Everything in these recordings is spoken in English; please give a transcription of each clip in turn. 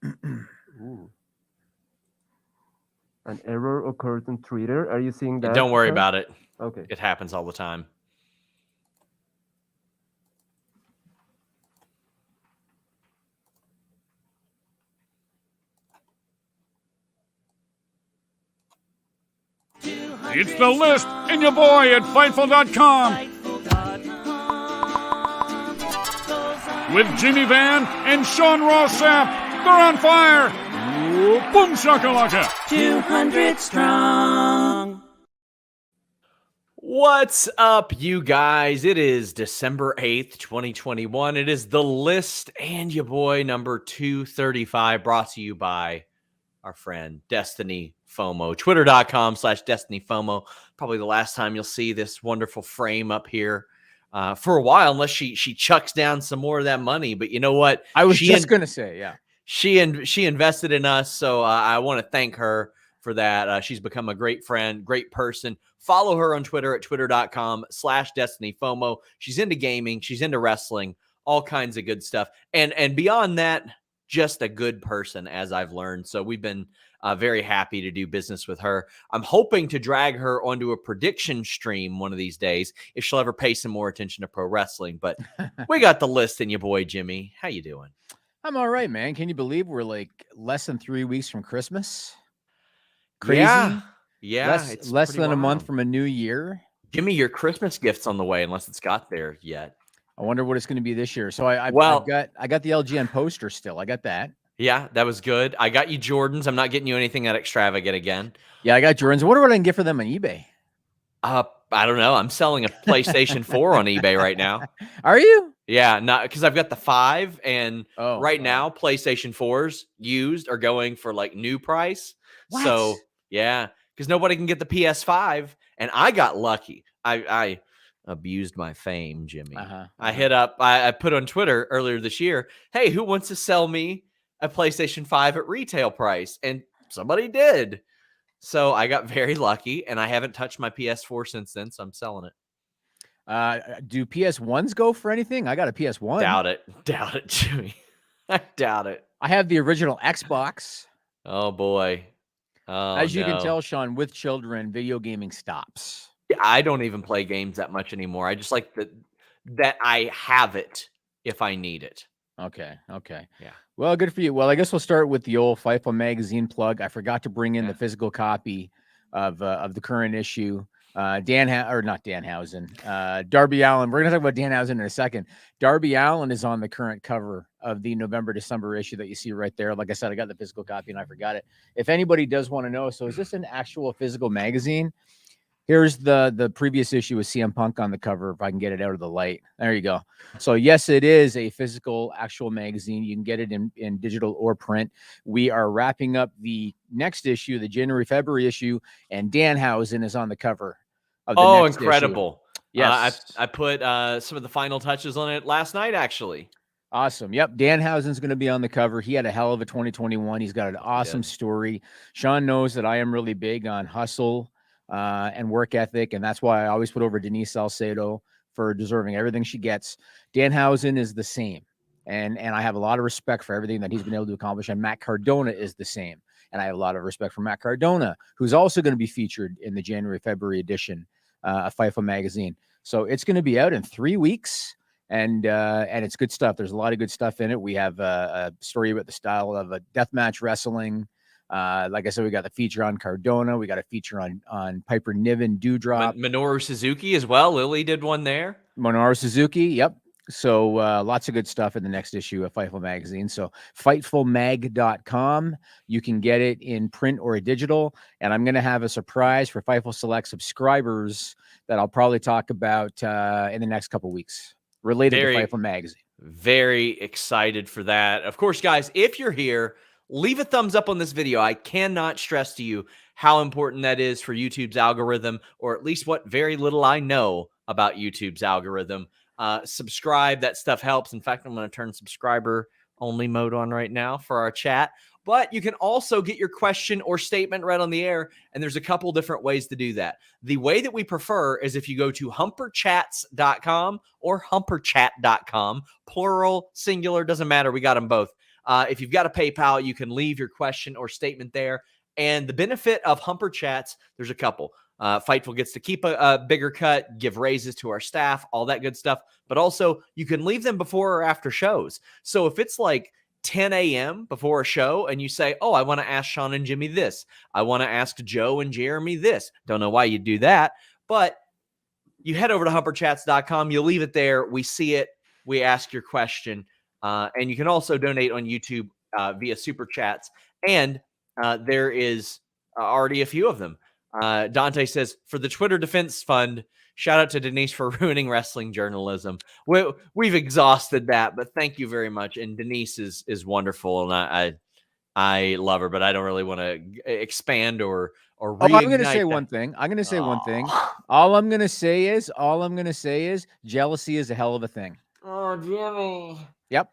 Ooh. An error occurred on Twitter. Are you seeing that? Don't worry Sean? about it. Okay. It happens all the time. It's the list and your boy at Fightful.com. With Jimmy Van and Sean Ross Sapp. They're on fire. Ooh, boom shakalaka. 200 strong. What's up, you guys? It is December 8th, 2021. It is the list and your boy number 235, brought to you by our friend Destiny FOMO. Twitter.com/Destiny FOMO. Probably the last time you'll see this wonderful frame up here for a while, unless she chucks down some more of that money. But you know what? I was just going to say, yeah. She invested in us, so I want to thank her for that. She's become a great friend, great person. Follow her on Twitter at twitter.com/Destiny FOMO. She's into gaming. She's into wrestling, all kinds of good stuff. And beyond that, just a good person, as I've learned. So we've been very happy to do business with her. I'm hoping to drag her onto a prediction stream one of these days if she'll ever pay some more attention to pro wrestling. But we got the list and your boy, Jimmy. How you doing? I'm all right, man. Can you believe we're like less than 3 weeks from Christmas? Crazy. Yeah. Less than a month from a new year. Give me your Christmas gifts on the way, unless it's got there yet. I wonder what it's going to be this year. So I got the LGN poster still. I got that. Yeah, that was good. I got you Jordans. I'm not getting you anything that extravagant again. Yeah, I got Jordans. I wonder what I can get for them on eBay. I don't know. I'm selling a PlayStation 4 on eBay right now. Are you? Yeah, not because I've got the 5, and now PlayStation 4s used are going for like new price. What? So yeah, because nobody can get the PS5, and I got lucky. I abused my fame, Jimmy. I hit up. I put on Twitter earlier this year, hey, who wants to sell me a PlayStation 5 at retail price? And somebody did. So I got very lucky, and I haven't touched my PS4 since then, so I'm selling it. Do PS1s go for anything? I got a PS1. Doubt it, Jimmy. I doubt it. I have the original Xbox. Oh, boy. As you can tell, Sean, with children, video gaming stops. I don't even play games that much anymore. I just like that I have it if I need it. Okay. Yeah. Well, good for you. Well, I guess we'll start with the old Fightful Magazine plug. I forgot to bring in the physical copy of the current issue. Danhausen. Darby Allin. We're going to talk about Danhausen in a second. Darby Allin is on the current cover of the November-December issue that you see right there. Like I said, I got the physical copy and I forgot it. If anybody does want to know, so is this an actual physical magazine? Here's the previous issue with CM Punk on the cover, if I can get it out of the light. There you go. So, yes, it is a physical, actual magazine. You can get it in digital or print. We are wrapping up the next issue, the January-February issue, and Danhausen is on the cover of the next incredible. Issue. Yes. I put some of the final touches on it last night, actually. Awesome. Yep. Danhausen's going to be on the cover. He had a hell of a 2021. He's got an awesome story. Sean knows that I am really big on hustle and work ethic, and that's why I always put over Denise Salcedo for deserving everything she gets. Danhausen is the same, and I have a lot of respect for everything that he's been able to accomplish, and Matt Cardona is the same, and I have a lot of respect for Matt Cardona, who's also going to be featured in the January-February edition of Fightful Magazine. So it's going to be out in 3 weeks, and it's good stuff. There's a lot of good stuff in it. We have a story about the style of a deathmatch wrestling. Like I said, we got the feature on Cardona. We got a feature on Piper Niven, Dewdrop. Minoru Suzuki as well. Lily did one there. Minoru Suzuki, yep. So lots of good stuff in the next issue of Fightful Magazine. So FightfulMag.com. You can get it in print or digital. And I'm going to have a surprise for Fightful Select subscribers that I'll probably talk about in the next couple weeks related to Fightful Magazine. Very excited for that. Of course, guys, if you're here, leave a thumbs up on this video. I cannot stress to you how important that is for YouTube's algorithm, or at least what very little I know about YouTube's algorithm. Subscribe. That stuff helps. In fact, I'm going to turn subscriber only mode on right now for our chat. But you can also get your question or statement read on the air, and there's a couple different ways to do that. The way that we prefer is if you go to humperchats.com or humperchat.com, plural, singular, doesn't matter. We got them both. If you've got a PayPal, you can leave your question or statement there. And the benefit of Humper Chats, there's a couple. Fightful gets to keep a bigger cut, give raises to our staff, all that good stuff. But also, you can leave them before or after shows. So if it's like 10 a.m. before a show and you say, oh, I want to ask Sean and Jimmy this. I want to ask Joe and Jeremy this. Don't know why you do that. But you head over to humperchats.com. You leave it there. We see it. We ask your question. And you can also donate on YouTube via Super Chats. And there is already a few of them. Dante says, for the Twitter Defense Fund, shout out to Denise for ruining wrestling journalism. We've exhausted that, but thank you very much. And Denise is wonderful, and I love her, but I don't really want to expand or I'm going to say one thing. I'm going to say one thing. All I'm going to say is jealousy is a hell of a thing. Oh, Jimmy. Yep.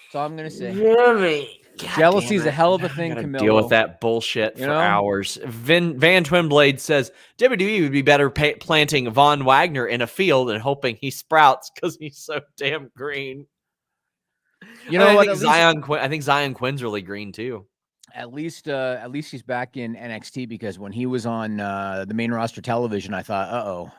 That's all I'm going to say. Jimmy. Jealousy is a hell of a thing, Camilo. Deal with that bullshit for hours. Van Twinblade says WWE would be better planting Von Wagner in a field and hoping he sprouts because he's so damn green. You know what? I think Zion Quinn's really green too. At least he's back in NXT, because when he was on the main roster television, I thought, uh-oh.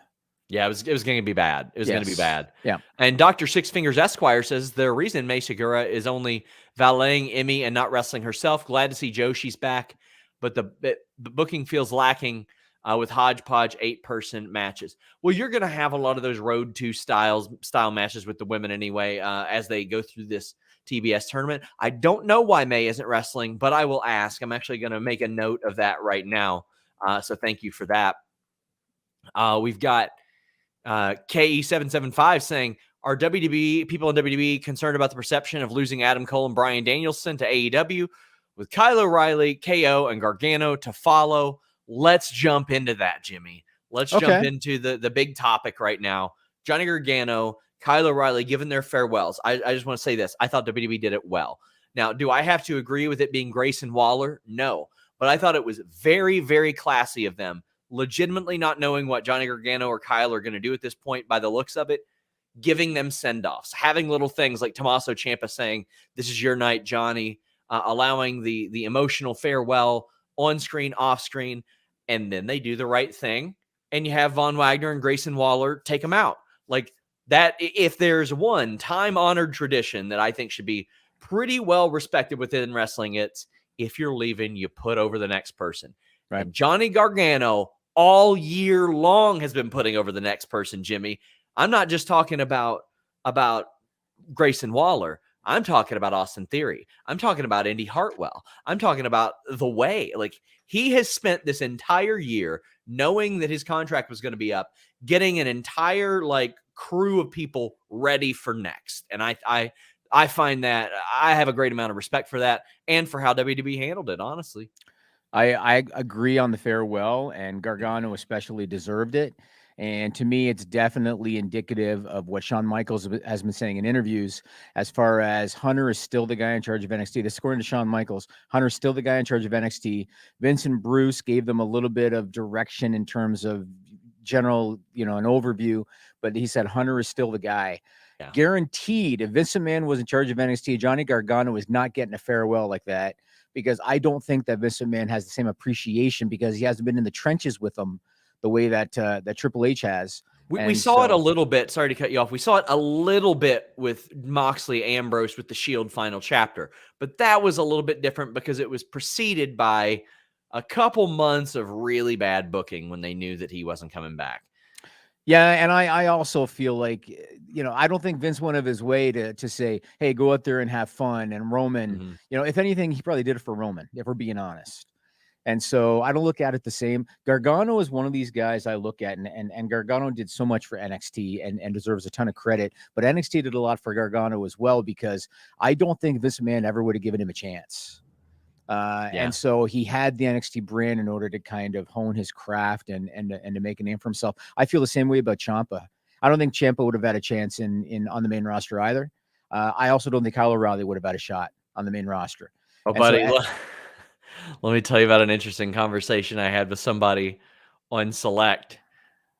Yeah, it was going to be bad. It was going to be bad. Yeah. And Dr. Six Fingers Esquire says the reason Mai Segura is only valeting Emmy and not wrestling herself. Glad to see Joshi's back, but the booking feels lacking with hodgepodge 8-person matches. Well, you're going to have a lot of those Road to style matches with the women anyway as they go through this TBS tournament. I don't know why May isn't wrestling, but I will ask. I'm actually going to make a note of that right now. So thank you for that. We've got KE775 saying, are WWE people in WWE concerned about the perception of losing Adam Cole and Bryan Danielson to AEW with Kyle O'Reilly, KO, and Gargano to follow? Let's jump into that, Jimmy. Let's jump into the big topic right now. Johnny Gargano, Kyle O'Reilly giving their farewells. I just want to say this. I thought WWE did it well. Now, do I have to agree with it being Grayson Waller? No. But I thought it was very, very classy of them, legitimately not knowing what Johnny Gargano or Kyle are going to do at this point by the looks of it, giving them send-offs, having little things like Tommaso Ciampa saying, this is your night, Johnny, allowing the emotional farewell on screen, off screen, and then they do the right thing, and you have Von Wagner and Grayson Waller take them out. Like that, if there's one time-honored tradition that I think should be pretty well respected within wrestling, it's if you're leaving, you put over the next person. Right. And Johnny Gargano all year long has been putting over the next person, Jimmy. I'm not just talking about Grayson Waller. I'm talking about Austin Theory. I'm talking about Indy Hartwell. I'm talking about The Way. Like, he has spent this entire year knowing that his contract was going to be up, getting an entire crew of people ready for next. And I find that I have a great amount of respect for that and for how WWE handled it, honestly. I agree on the farewell, and Gargano especially deserved it. And to me, it's definitely indicative of what Shawn Michaels has been saying in interviews, as far as Hunter is still the guy in charge of NXT. This, according to Shawn Michaels, Hunter is still the guy in charge of NXT. Vince and Bruce gave them a little bit of direction in terms of general, an overview, but he said Hunter is still the guy. Yeah. Guaranteed, if Vince McMahon was in charge of NXT, Johnny Gargano is not getting a farewell like that, because I don't think that Vince McMahon has the same appreciation, because he hasn't been in the trenches with them the way that Triple H has. We saw it a little bit. Sorry to cut you off. We saw it a little bit with Moxley Ambrose with the Shield final chapter, but that was a little bit different because it was preceded by a couple months of really bad booking when they knew that he wasn't coming back. Yeah, and I also feel like, I don't think Vince went of his way to say, hey, go out there and have fun. And Roman, if anything, he probably did it for Roman, if we're being honest. And so I don't look at it the same. Gargano is one of these guys I look at, and Gargano did so much for NXT and deserves a ton of credit. But NXT did a lot for Gargano as well, because I don't think Vince McMahon ever would have given him a chance. And so he had the NXT brand in order to kind of hone his craft and to make a name for himself. I feel the same way about Ciampa. I don't think Ciampa would have had a chance on the main roster either. I also don't think Kyle O'Reilly would have had a shot on the main roster. Oh, buddy, let me tell you about an interesting conversation I had with somebody on Select.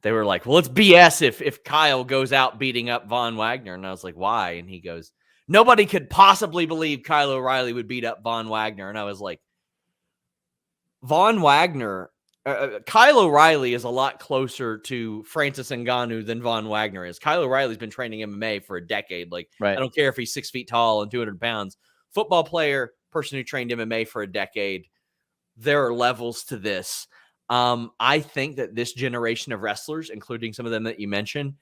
They were like, well, it's BS if Kyle goes out beating up Von Wagner. And I was like, why? And he goes, nobody could possibly believe Kyle O'Reilly would beat up Von Wagner. And I was like, Von Wagner, Kyle O'Reilly is a lot closer to Francis Ngannou than Von Wagner is. Kyle O'Reilly's been training MMA for a decade. Like, Right. I don't care if he's 6 feet tall and 200 pounds. Football player, person who trained MMA for a decade. There are levels to this. I think that this generation of wrestlers, including some of them that you mentioned,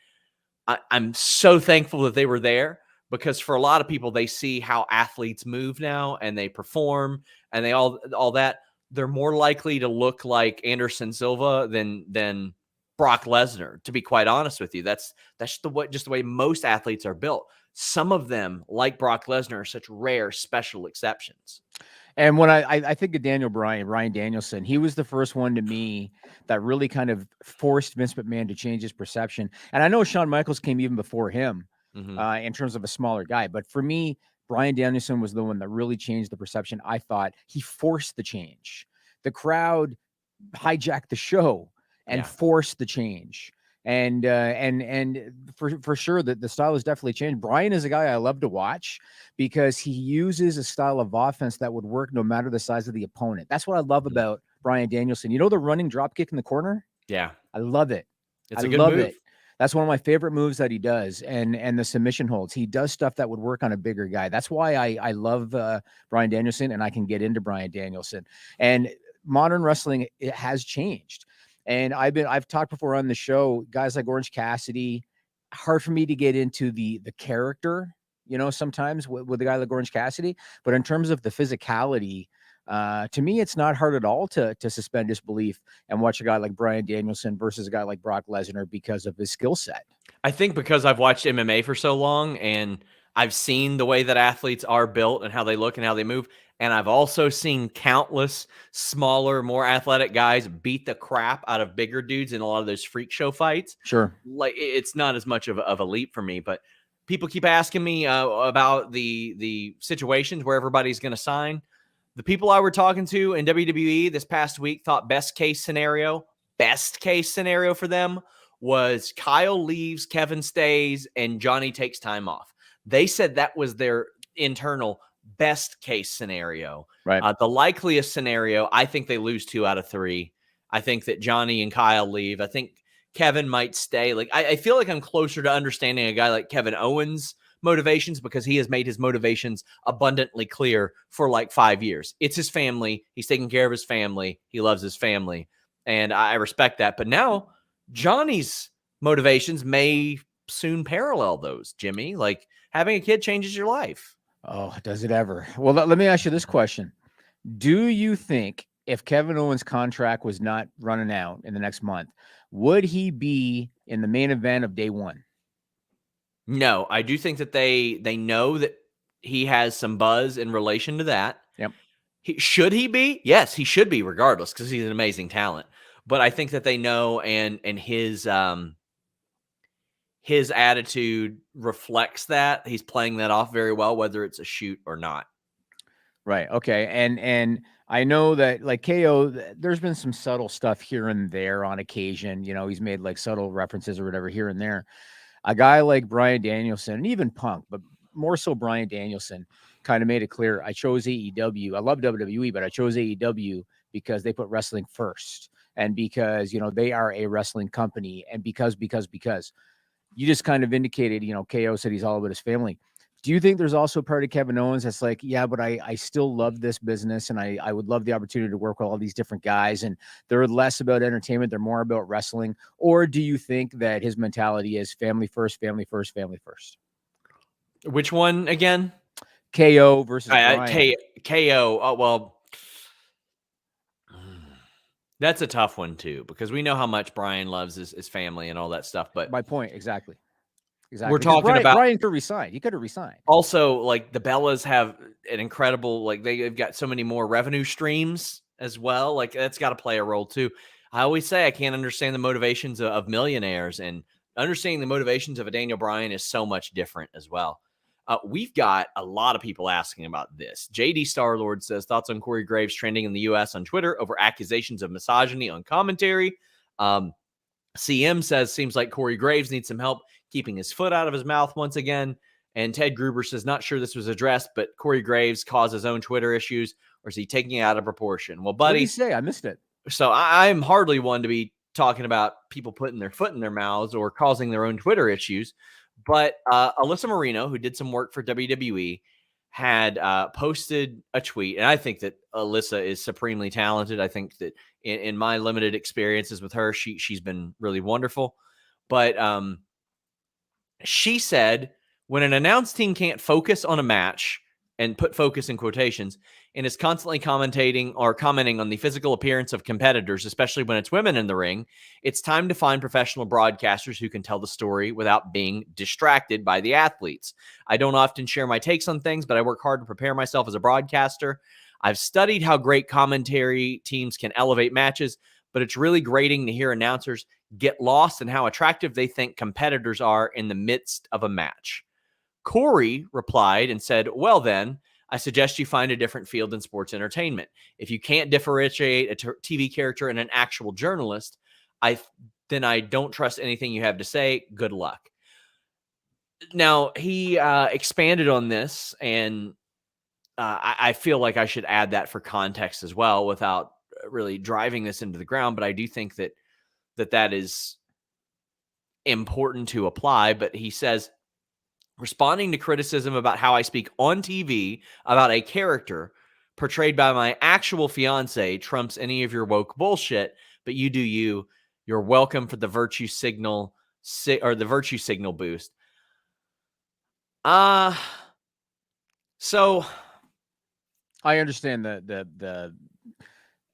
I'm so thankful that they were there, because for a lot of people, they see how athletes move now and they perform and they all that. They're more likely to look like Anderson Silva than Brock Lesnar, to be quite honest with you. That's just the way most athletes are built. Some of them, like Brock Lesnar, are such rare, special exceptions. And when I think of Bryan Danielson, he was the first one to me that really kind of forced Vince McMahon to change his perception. And I know Shawn Michaels came even before him in terms of a smaller guy. But for me, Bryan Danielson was the one that really changed the perception. I thought he forced the change. The crowd hijacked the show and forced the change. And for sure that the style has definitely changed. Bryan is a guy I love to watch because he uses a style of offense that would work no matter the size of the opponent. That's what I love about Bryan Danielson. You know, the running drop kick in the corner? Yeah. I love it. It's a good move. That's one of my favorite moves that he does. And the submission holds. He does stuff that would work on a bigger guy. That's why I love Bryan Danielson, and I can get into Bryan Danielson. And modern wrestling, it has changed. And I've talked before on the show, guys like Orange Cassidy, hard for me to get into the character, you know, sometimes with a guy like Orange Cassidy, but in terms of the physicality, to me, it's not hard at all to suspend disbelief and watch a guy like Bryan Danielson versus a guy like Brock Lesnar because of his skill set. I think because I've watched MMA for so long and I've seen the way that athletes are built and how they look and how they move. And I've also seen countless smaller, more athletic guys beat the crap out of bigger dudes in a lot of those freak show fights. Sure. Like, it's not as much of a leap for me, but people keep asking me about the situations where everybody's going to sign. The people I were talking to in WWE this past week thought best case scenario for them was Kyle leaves, Kevin stays, and Johnny takes time off. They said that was their internal best case scenario. Right. The likeliest scenario, I think they lose 2 out of 3. I think that Johnny and Kyle leave. I think Kevin might stay. Like, I feel like I'm closer to understanding a guy like Kevin Owens' motivations because he has made his motivations abundantly clear for like 5 years. It's his family. He's taking care of his family. He loves his family. And I respect that. But now Johnny's motivations may soon parallel those, Jimmy. Like, having a kid changes your life. Oh, does it ever? Well, let me ask you this question. Do you think if Kevin Owens' contract was not running out in the next month, would he be in the main event of day one? No, I do think that they know that he has some buzz in relation to that. Yep. Should he be? Yes, he should be regardless because he's an amazing talent. But I think that they know, and his attitude reflects that. He's playing that off very well, whether it's a shoot or not. Right. Okay. And I know that like KO, there's been some subtle stuff here and there on occasion. You know, he's made like subtle references or whatever here and there. A guy like Bryan Danielson and even Punk, but more so Bryan Danielson, kind of made it clear. I chose AEW. I love WWE, but I chose AEW because they put wrestling first. And because, you know, they are a wrestling company. And because you just kind of indicated, you know, KO said he's all about his family. Do you think there's also part of Kevin Owens that's like, yeah, but I still love this business and I would love the opportunity to work with all these different guys and they're less about entertainment, they're more about wrestling? Or do you think that his mentality is family first, family first, family first? Which one again? KO versus Bryan. KO. Oh, well, that's a tough one too, because we know how much Bryan loves his family and all that stuff. But my point, exactly. We're talking about Bryan could resign. He could have resigned. Also, like the Bellas have an incredible, like they've got so many more revenue streams as well. Like that's got to play a role too. I always say I can't understand the motivations of millionaires, and understanding the motivations of a Daniel Bryan is so much different as well. We've got a lot of people asking about this. JD Starlord says, thoughts on Corey Graves trending in the U.S. on Twitter over accusations of misogyny on commentary. CM says, seems like Corey Graves needs some help keeping his foot out of his mouth once again. And Ted Gruber says, not sure this was addressed, but Corey Graves caused his own Twitter issues, or is he taking it out of proportion? Well, buddy, what did he say? I missed it. So I'm hardly one to be talking about people putting their foot in their mouths or causing their own Twitter issues. But Alyssa Marino, who did some work for WWE, had posted a tweet. And I think that Alyssa is supremely talented. I think that in my limited experiences with her, she's been really wonderful. But she said, when an announced team can't focus on a match, and put focus in quotations, and is constantly commenting on the physical appearance of competitors, especially when it's women in the ring, it's time to find professional broadcasters who can tell the story without being distracted by the athletes. I don't often share my takes on things, but I work hard to prepare myself as a broadcaster. I've studied how great commentary teams can elevate matches, but it's really grating to hear announcers get lost in how attractive they think competitors are in the midst of a match. Corey replied and said, well, then, I suggest you find a different field in sports entertainment. If you can't differentiate a TV character and an actual journalist, then I don't trust anything you have to say. Good luck. Now, he expanded on this, and I feel like I should add that for context as well without really driving this into the ground, but I do think that is important to apply. But he says, responding to criticism about how I speak on TV about a character portrayed by my actual fiance trumps any of your woke bullshit, but you do you. You're welcome for the virtue signal or the virtue signal boost. So I understand I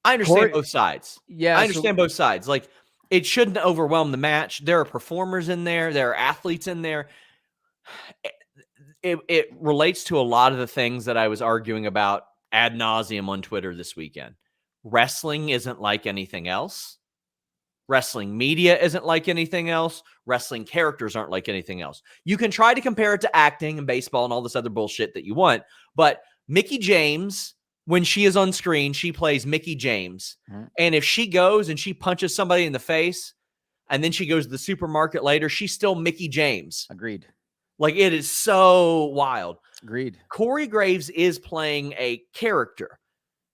understand both sides. Yeah, I understand both sides. Like, it shouldn't overwhelm the match. There are performers in there. There are athletes in there. It relates to a lot of the things that I was arguing about ad nauseum on Twitter this weekend. Wrestling isn't like anything else. Wrestling media isn't like anything else. Wrestling characters aren't like anything else. You can try to compare it to acting and baseball and all this other bullshit that you want, but Mickie James, when she is on screen, she plays Mickie James. Mm-hmm. And if she goes and she punches somebody in the face and then she goes to the supermarket later, she's still Mickie James. Agreed. Like, it is so wild. Agreed. Corey Graves is playing a character,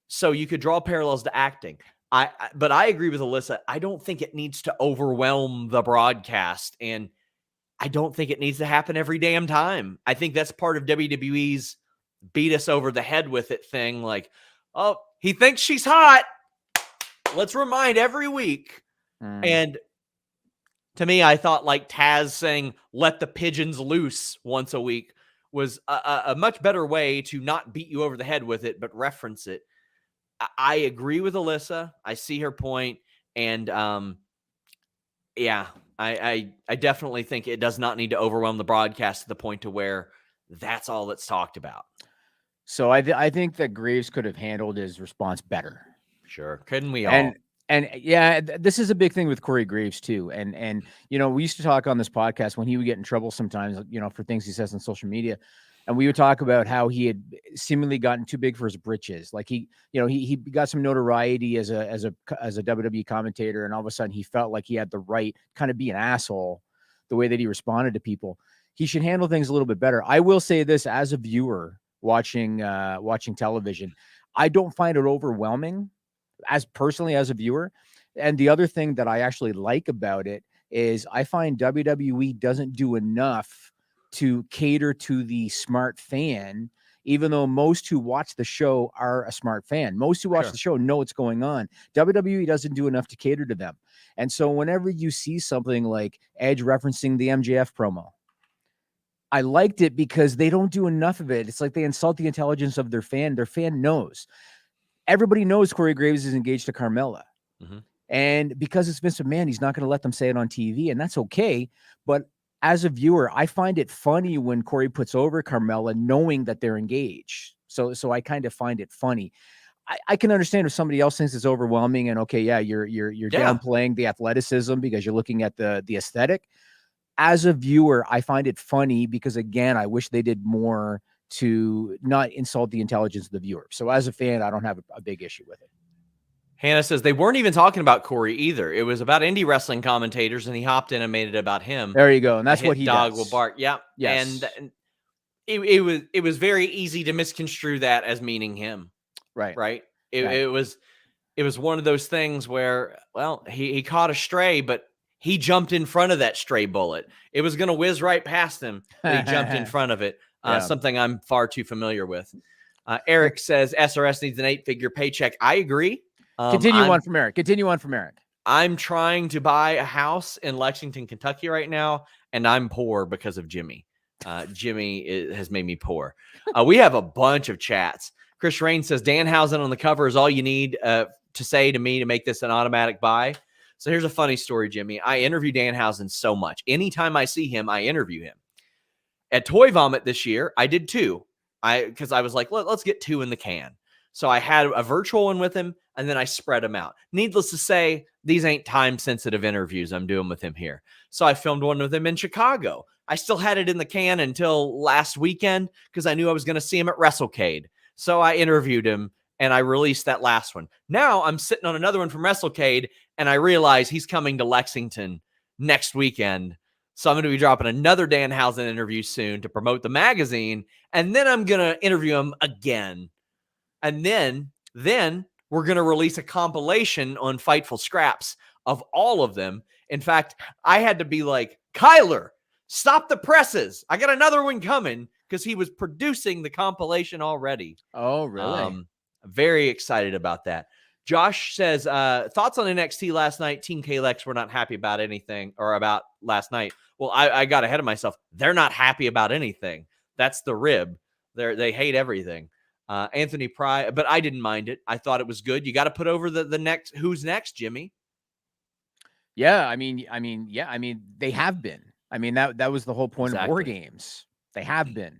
so you could draw parallels to acting. But I agree with Alyssa. I don't think it needs to overwhelm the broadcast, and I don't think it needs to happen every damn time. I think that's part of WWE's beat us over the head with it thing. Like, oh, he thinks she's hot. Let's remind every week. And to me, I thought like Taz saying, let the pigeons loose once a week was a much better way to not beat you over the head with it, but reference it. I agree with Alyssa. I see her point. And I definitely think it does not need to overwhelm the broadcast to the point to where that's all that's talked about. So I think that Graves could have handled his response better. Sure. Couldn't we all? And yeah, this is a big thing with Corey Graves too. And you know, we used to talk on this podcast when he would get in trouble sometimes, you know, for things he says on social media. And we would talk about how he had seemingly gotten too big for his britches. Like he got some notoriety as a WWE commentator, and all of a sudden he felt like he had the right kind of be an asshole the way that he responded to people. He should handle things a little bit better. I will say this as a viewer watching television, I don't find it overwhelming as a viewer. And the other thing that I actually like about it is I find WWE doesn't do enough to cater to the smart fan, even though most who watch the show are a smart fan. Most who watch the show know what's going on. WWE doesn't do enough to cater to them. And so whenever you see something like Edge referencing the MJF promo, I liked it because they don't do enough of it. It's like they insult the intelligence of their fan. Their fan knows. Everybody knows Corey Graves is engaged to Carmella. Mm-hmm. And because it's Vince McMahon, he's not going to let them say it on TV, and that's okay. But as a viewer, I find it funny when Corey puts over Carmella knowing that they're engaged. So I kind of find it funny. I can understand if somebody else thinks it's overwhelming and okay, yeah, you're downplaying the athleticism because you're looking at the aesthetic. As a viewer, I find it funny because, again, I wish they did more to not insult the intelligence of the viewer. So as a fan, I don't have a big issue with it. Hannah says they weren't even talking about Corey either. It was about indie wrestling commentators, and he hopped in and made it about him. There you go. And that's what he dog does. will bark. Yeah. Yes. And it was very easy to misconstrue that as meaning him. Right. Right. Right. It was one of those things where, well, he caught a stray, but he jumped in front of that stray bullet. It was going to whiz right past him, but he jumped in front of it. Something I'm far too familiar with. Eric says SRS needs an 8-figure paycheck. I agree. Continue on from Eric. I'm trying to buy a house in Lexington, Kentucky right now, and I'm poor because of Jimmy. Jimmy has made me poor. We have a bunch of chats. Chris Rain says Danhausen on the cover is all you need to say to me to make this an automatic buy. So here's a funny story, Jimmy. I interview Danhausen so much. Anytime I see him, I interview him. At Toy Vomit this year, I did 2. Because I was like, let's get 2 in the can. So I had a virtual one with him, and then I spread them out. Needless to say, these ain't time-sensitive interviews I'm doing with him here. So I filmed one with him in Chicago. I still had it in the can until last weekend because I knew I was going to see him at WrestleCade. So I interviewed him, and I released that last one. Now I'm sitting on another one from WrestleCade, and I realize he's coming to Lexington next weekend. So I'm going to be dropping another Danhausen interview soon to promote the magazine, and then I'm going to interview him again. And then we're going to release a compilation on Fightful Scraps of all of them. In fact, I had to be like, Kyler, stop the presses. I got another one coming because he was producing the compilation already. Oh, really? Very excited about that. Josh says, thoughts on NXT last night. Team Kalex were not happy about anything or about last night. Well, I got ahead of myself. They're not happy about anything. That's the rib. They hate everything. Anthony Pry, but I didn't mind it. I thought it was good. You got to put over the next. Who's next, Jimmy? Yeah, I mean, they have been. I mean, that was the whole point of War Games. They have been.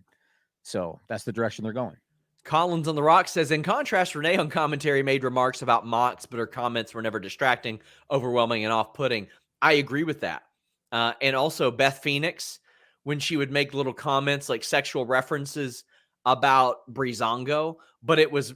So that's the direction they're going. Collins on the Rock says, in contrast, Renee on commentary made remarks about Mox, but her comments were never distracting, overwhelming, and off-putting. I agree with that. And also Beth Phoenix, when she would make little comments like sexual references about Breezango, but it was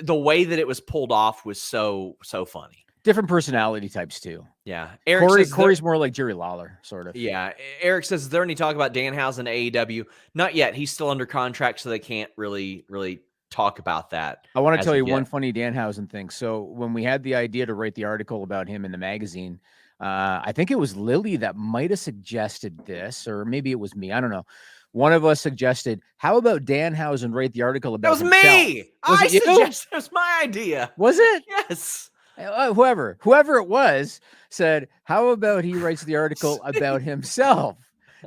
the way that it was pulled off was so funny. Different personality types too. Yeah. Corey's more like Jerry Lawler, sort of. Yeah. Eric says, is there any talk about Danhausen AEW? Not yet. He's still under contract, so they can't really talk about that. I want to tell you one funny Danhausen thing. So when we had the idea to write the article about him in the magazine, I think it was Lily that might have suggested this, or maybe it was me. I don't know. One of us suggested, how about Danhausen write the article about himself? That was me. I suggested it was my idea. Was it? Yes. Whoever it was said, how about he writes the article about himself?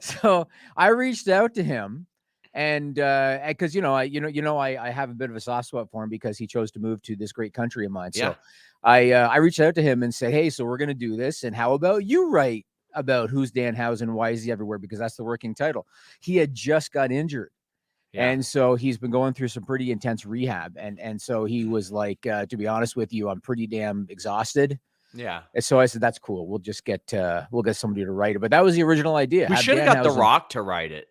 So I reached out to him, and because I have a bit of a soft spot for him because he chose to move to this great country of mine. So I reached out to him and said, hey, so we're going to do this, and how about you write about who's Danhausen, why is he everywhere? Because that's the working title. He had just got injured. Yeah. And so he's been going through some pretty intense rehab. And so he was like, to be honest with you, I'm pretty damn exhausted. Yeah. And so I said, that's cool. We'll just get somebody to write it. But that was the original idea. We should have got The Rock to write it.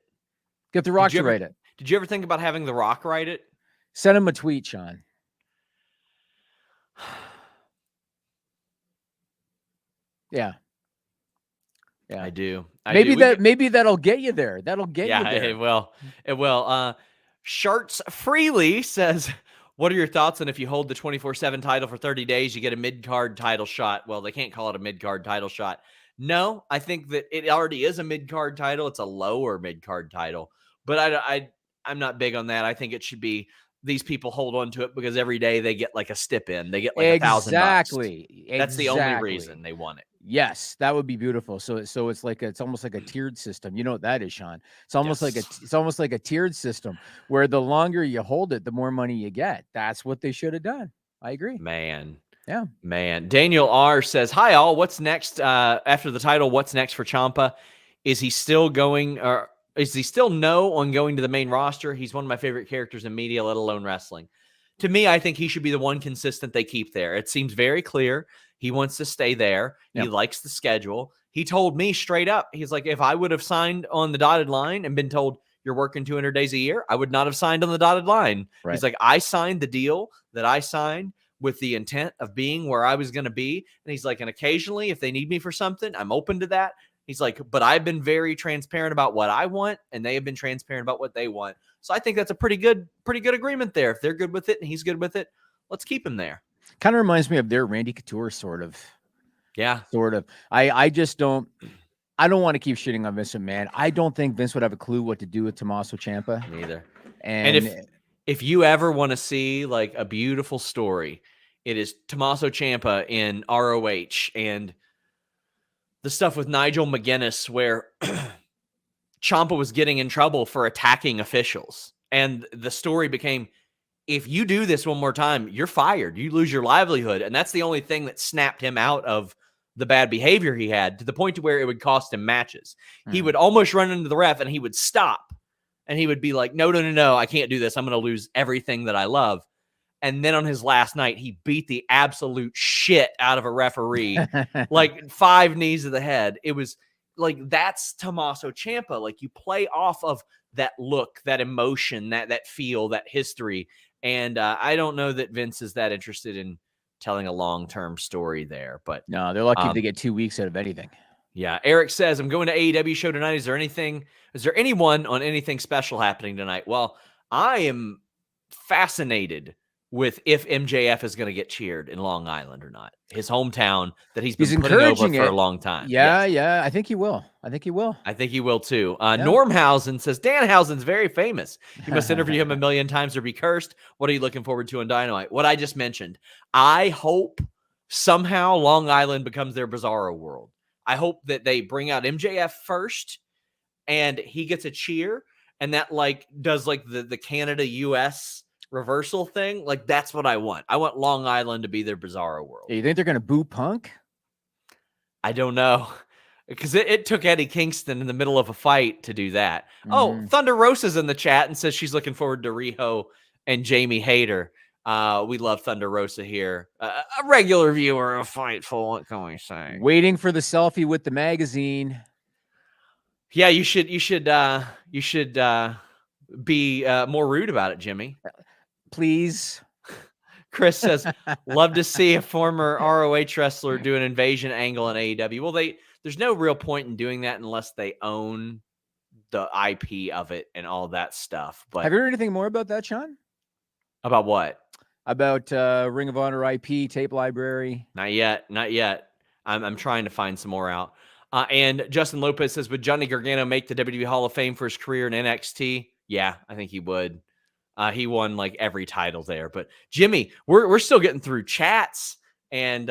Get The Rock to write it. Did you ever think about having The Rock write it? Send him a tweet, Sean. Yeah. Yeah, I do. Maybe that'll get you there. That'll get you there. It will. It will. Sharts Freely says, what are your thoughts on if you hold the 24/7 title for 30 days, you get a mid-card title shot? Well, they can't call it a mid-card title shot. No, I think that it already is a mid-card title. It's a lower mid-card title. But I'm not big on that. I think it should be these people hold on to it because every day they get like a stip in. They get like $1,000. Exactly. That's the only reason they want it. Yes, that would be beautiful. So it's almost like a tiered system. You know what that is, Sean? It's almost like a tiered system where the longer you hold it, the more money you get. That's what they should have done. I agree. Man. Yeah. Man. Daniel R says, hi all. What's next after the title? What's next for Ciampa? Is he still going or is he still no on going to the main roster? He's one of my favorite characters in media, let alone wrestling. To me, I think he should be the one consistent they keep there. It seems very clear. He wants to stay there. Yep. He likes the schedule. He told me straight up, he's like, if I would have signed on the dotted line and been told you're working 200 days a year, I would not have signed on the dotted line. Right. He's like, I signed the deal that I signed with the intent of being where I was going to be. And he's like, and occasionally if they need me for something, I'm open to that. He's like, but I've been very transparent about what I want, and they have been transparent about what they want. So I think that's a pretty good agreement there. If they're good with it and he's good with it, let's keep him there. Kind of reminds me of their Randy Couture, sort of. Yeah. Sort of. I just don't want to keep shitting on Vince McMahon. I don't think Vince would have a clue what to do with Tommaso Ciampa. Neither. And if you ever want to see like a beautiful story, it is Tommaso Ciampa in ROH and the stuff with Nigel McGuinness where Ciampa was getting in trouble for attacking officials. And the story became, if you do this one more time, you're fired. You lose your livelihood. And that's the only thing that snapped him out of the bad behavior he had, to the point to where it would cost him matches. He would almost run into the ref and he would stop and he would be like, no, I can't do this. I'm going to lose everything that I love. And then on his last night, he beat the absolute shit out of a referee, like 5 knees to the head. It was like, that's Tommaso Ciampa. Like, you play off of that look, that emotion, that feel, that history. And I don't know that Vince is that interested in telling a long-term story there. But no, they're lucky if they get 2 weeks out of anything. Yeah. Eric says, I'm going to AEW show tonight. Is there anyone on anything special happening tonight? Well, I am fascinated with if MJF is going to get cheered in Long Island or not. His hometown that he's been putting over for a long time. Yeah. I think he will. I think he will too. Normhausen says, Danhausen's very famous. You must interview him a million times or be cursed. What are you looking forward to on Dynamite? What I just mentioned. I hope somehow Long Island becomes their Bizarro world. I hope that they bring out MJF first and he gets a cheer, and that like does like the Canada US reversal thing. Like, that's what I want. I want Long Island to be their Bizarro world. You think they're going to boo Punk? I don't know, because it took Eddie Kingston in the middle of a fight to do that. Oh, Thunder Rosa's in the chat and says she's looking forward to Riho and Jamie Hayter. We love Thunder Rosa here. A regular viewer of Fightful. What can we say? Waiting for the selfie with the magazine. Yeah, you should be more rude about it, Jimmy. Please. Chris says, love to see a former ROH wrestler do an invasion angle in AEW. Well, there's no real point in doing that unless they own the IP of it and all that stuff. But have you heard anything more about that, Sean? About what? About Ring of Honor IP, tape library? Not yet. I'm trying to find some more out. And Justin Lopez says, would Johnny Gargano make the WWE Hall of Fame for his career in NXT? Yeah, I think he would. He won like every title there. But Jimmy, we're still getting through chats, and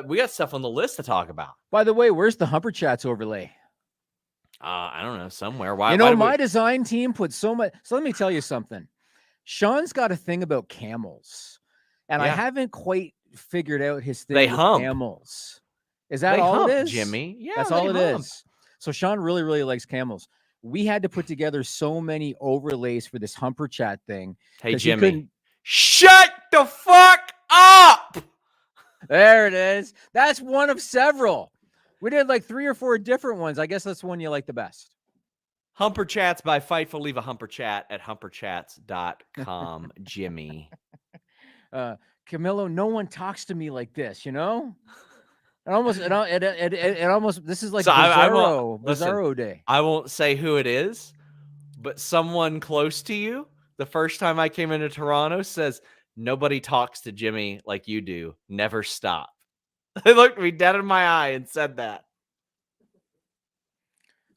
we got stuff on the list to talk about. By the way, where's the Humper Chats overlay? I don't know, somewhere. Why? My design team put so much. So let me tell you something. Sean's got a thing about camels, and I haven't quite figured out his thing with camels. Is that all it is, Jimmy? Yeah, that's all it is. So Sean really, really likes camels. We had to put together so many overlays for this Humper Chat thing. Hey, Jimmy, shut the fuck up. There it is. That's one of several. We did like 3 or 4 different ones. I guess that's the one you like the best. Humper Chats by Fightful. Leave a Humper Chat at humperchats.com, Jimmy. Camilo, no one talks to me like this, you know? It almost, this is like so Bizarro day. I won't say who it is, but someone close to you, the first time I came into Toronto, says, nobody talks to Jimmy like you do. Never stop. They looked me dead in my eye and said that.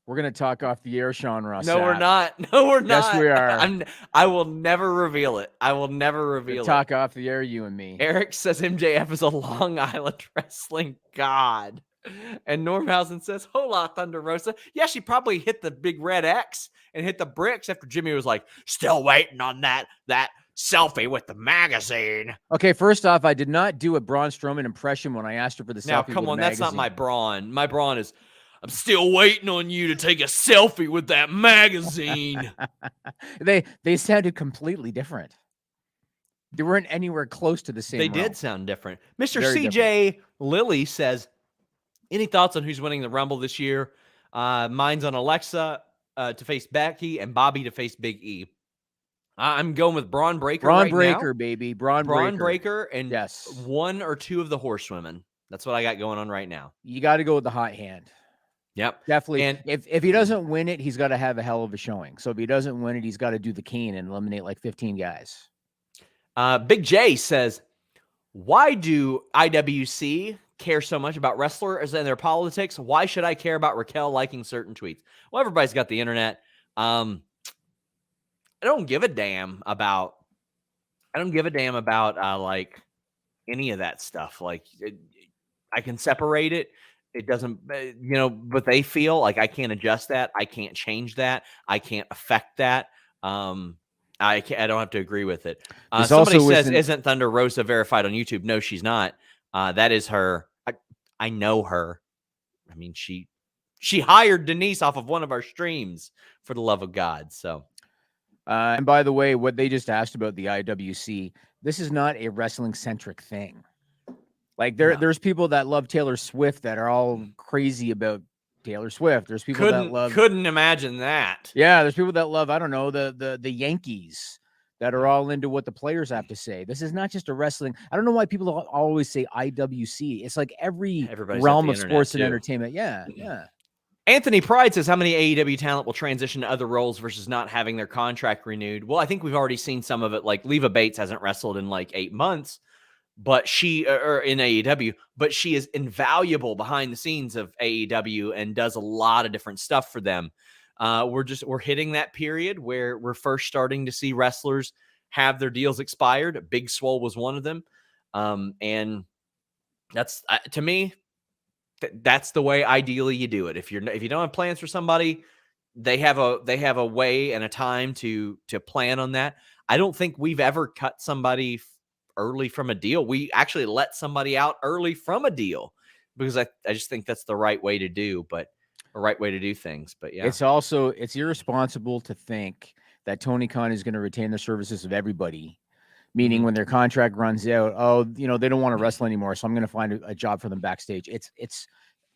We're going to talk off the air, Sean Ross. No, we're not. No, we're not. Yes, we are. I will never reveal it. I will never reveal it. Talk off the air, you and me. Eric says MJF is a Long Island wrestling god. And Normhausen says, hola, Thunder Rosa. Yeah, she probably hit the big red X and hit the bricks after Jimmy was like, still waiting on that selfie with the magazine. Okay, first off, I did not do a Braun Strowman impression when I asked her for the selfie. Now, come on, that's not my Braun. My Braun is, I'm still waiting on you to take a selfie with that magazine. They sounded completely different. They weren't anywhere close to the same. They did sound different. Mr. Very CJ different. Lilly says, any thoughts on who's winning the Rumble this year? Mine's on Alexa to face Becky and Bobby to face Big E. I'm going with Braun Breaker. Braun Breaker, baby. Braun Breaker and one or two of the Horsewomen. That's what I got going on right now. You got to go with the hot hand. Yep. Definitely. And if he doesn't win it, he's got to have a hell of a showing. So if he doesn't win it, he's got to do the Kane and eliminate like 15 guys. Big J says, why do IWC care so much about wrestlers and their politics? Why should I care about Raquel liking certain tweets? Well, everybody's got the internet. I don't give a damn about like any of that stuff. Like I can separate it. It doesn't, but they feel like I can't adjust that. I can't change that. I can't affect that. I don't have to agree with it. Somebody says, isn't Thunder Rosa verified on YouTube? No, she's not. That is her. I know her. I mean, she hired Denise off of one of our streams, for the love of God. So, and by the way, what they just asked about the IWC, this is not a wrestling centric thing. Like there's people that love Taylor Swift that are all crazy about Taylor Swift. There's people couldn't imagine that. Yeah, there's people that love, I don't know, the Yankees that are all into what the players have to say. This is not just a wrestling. I don't know why people always say IWC. It's like everybody's realm of sports and entertainment. Yeah, yeah. Anthony Pride says, how many AEW talent will transition to other roles versus not having their contract renewed? Well, I think we've already seen some of it. Like Leva Bates hasn't wrestled in like 8 months, but she in AEW, but she is invaluable behind the scenes of AEW and does a lot of different stuff for them. We're hitting that period where we're first starting to see wrestlers have their deals expired. Big Swole was one of them. And that's to me, that's the way ideally you do it. If you don't have plans for somebody, they have a way and a time to plan on that. I don't think we've ever cut somebody early from a deal. We actually let somebody out early from a deal because I just think that's the right way to do, but a right way to do things. But yeah, it's irresponsible to think that Tony Khan is going to retain the services of everybody, meaning when their contract runs out, they don't want to wrestle anymore, so I'm going to find a job for them backstage. It's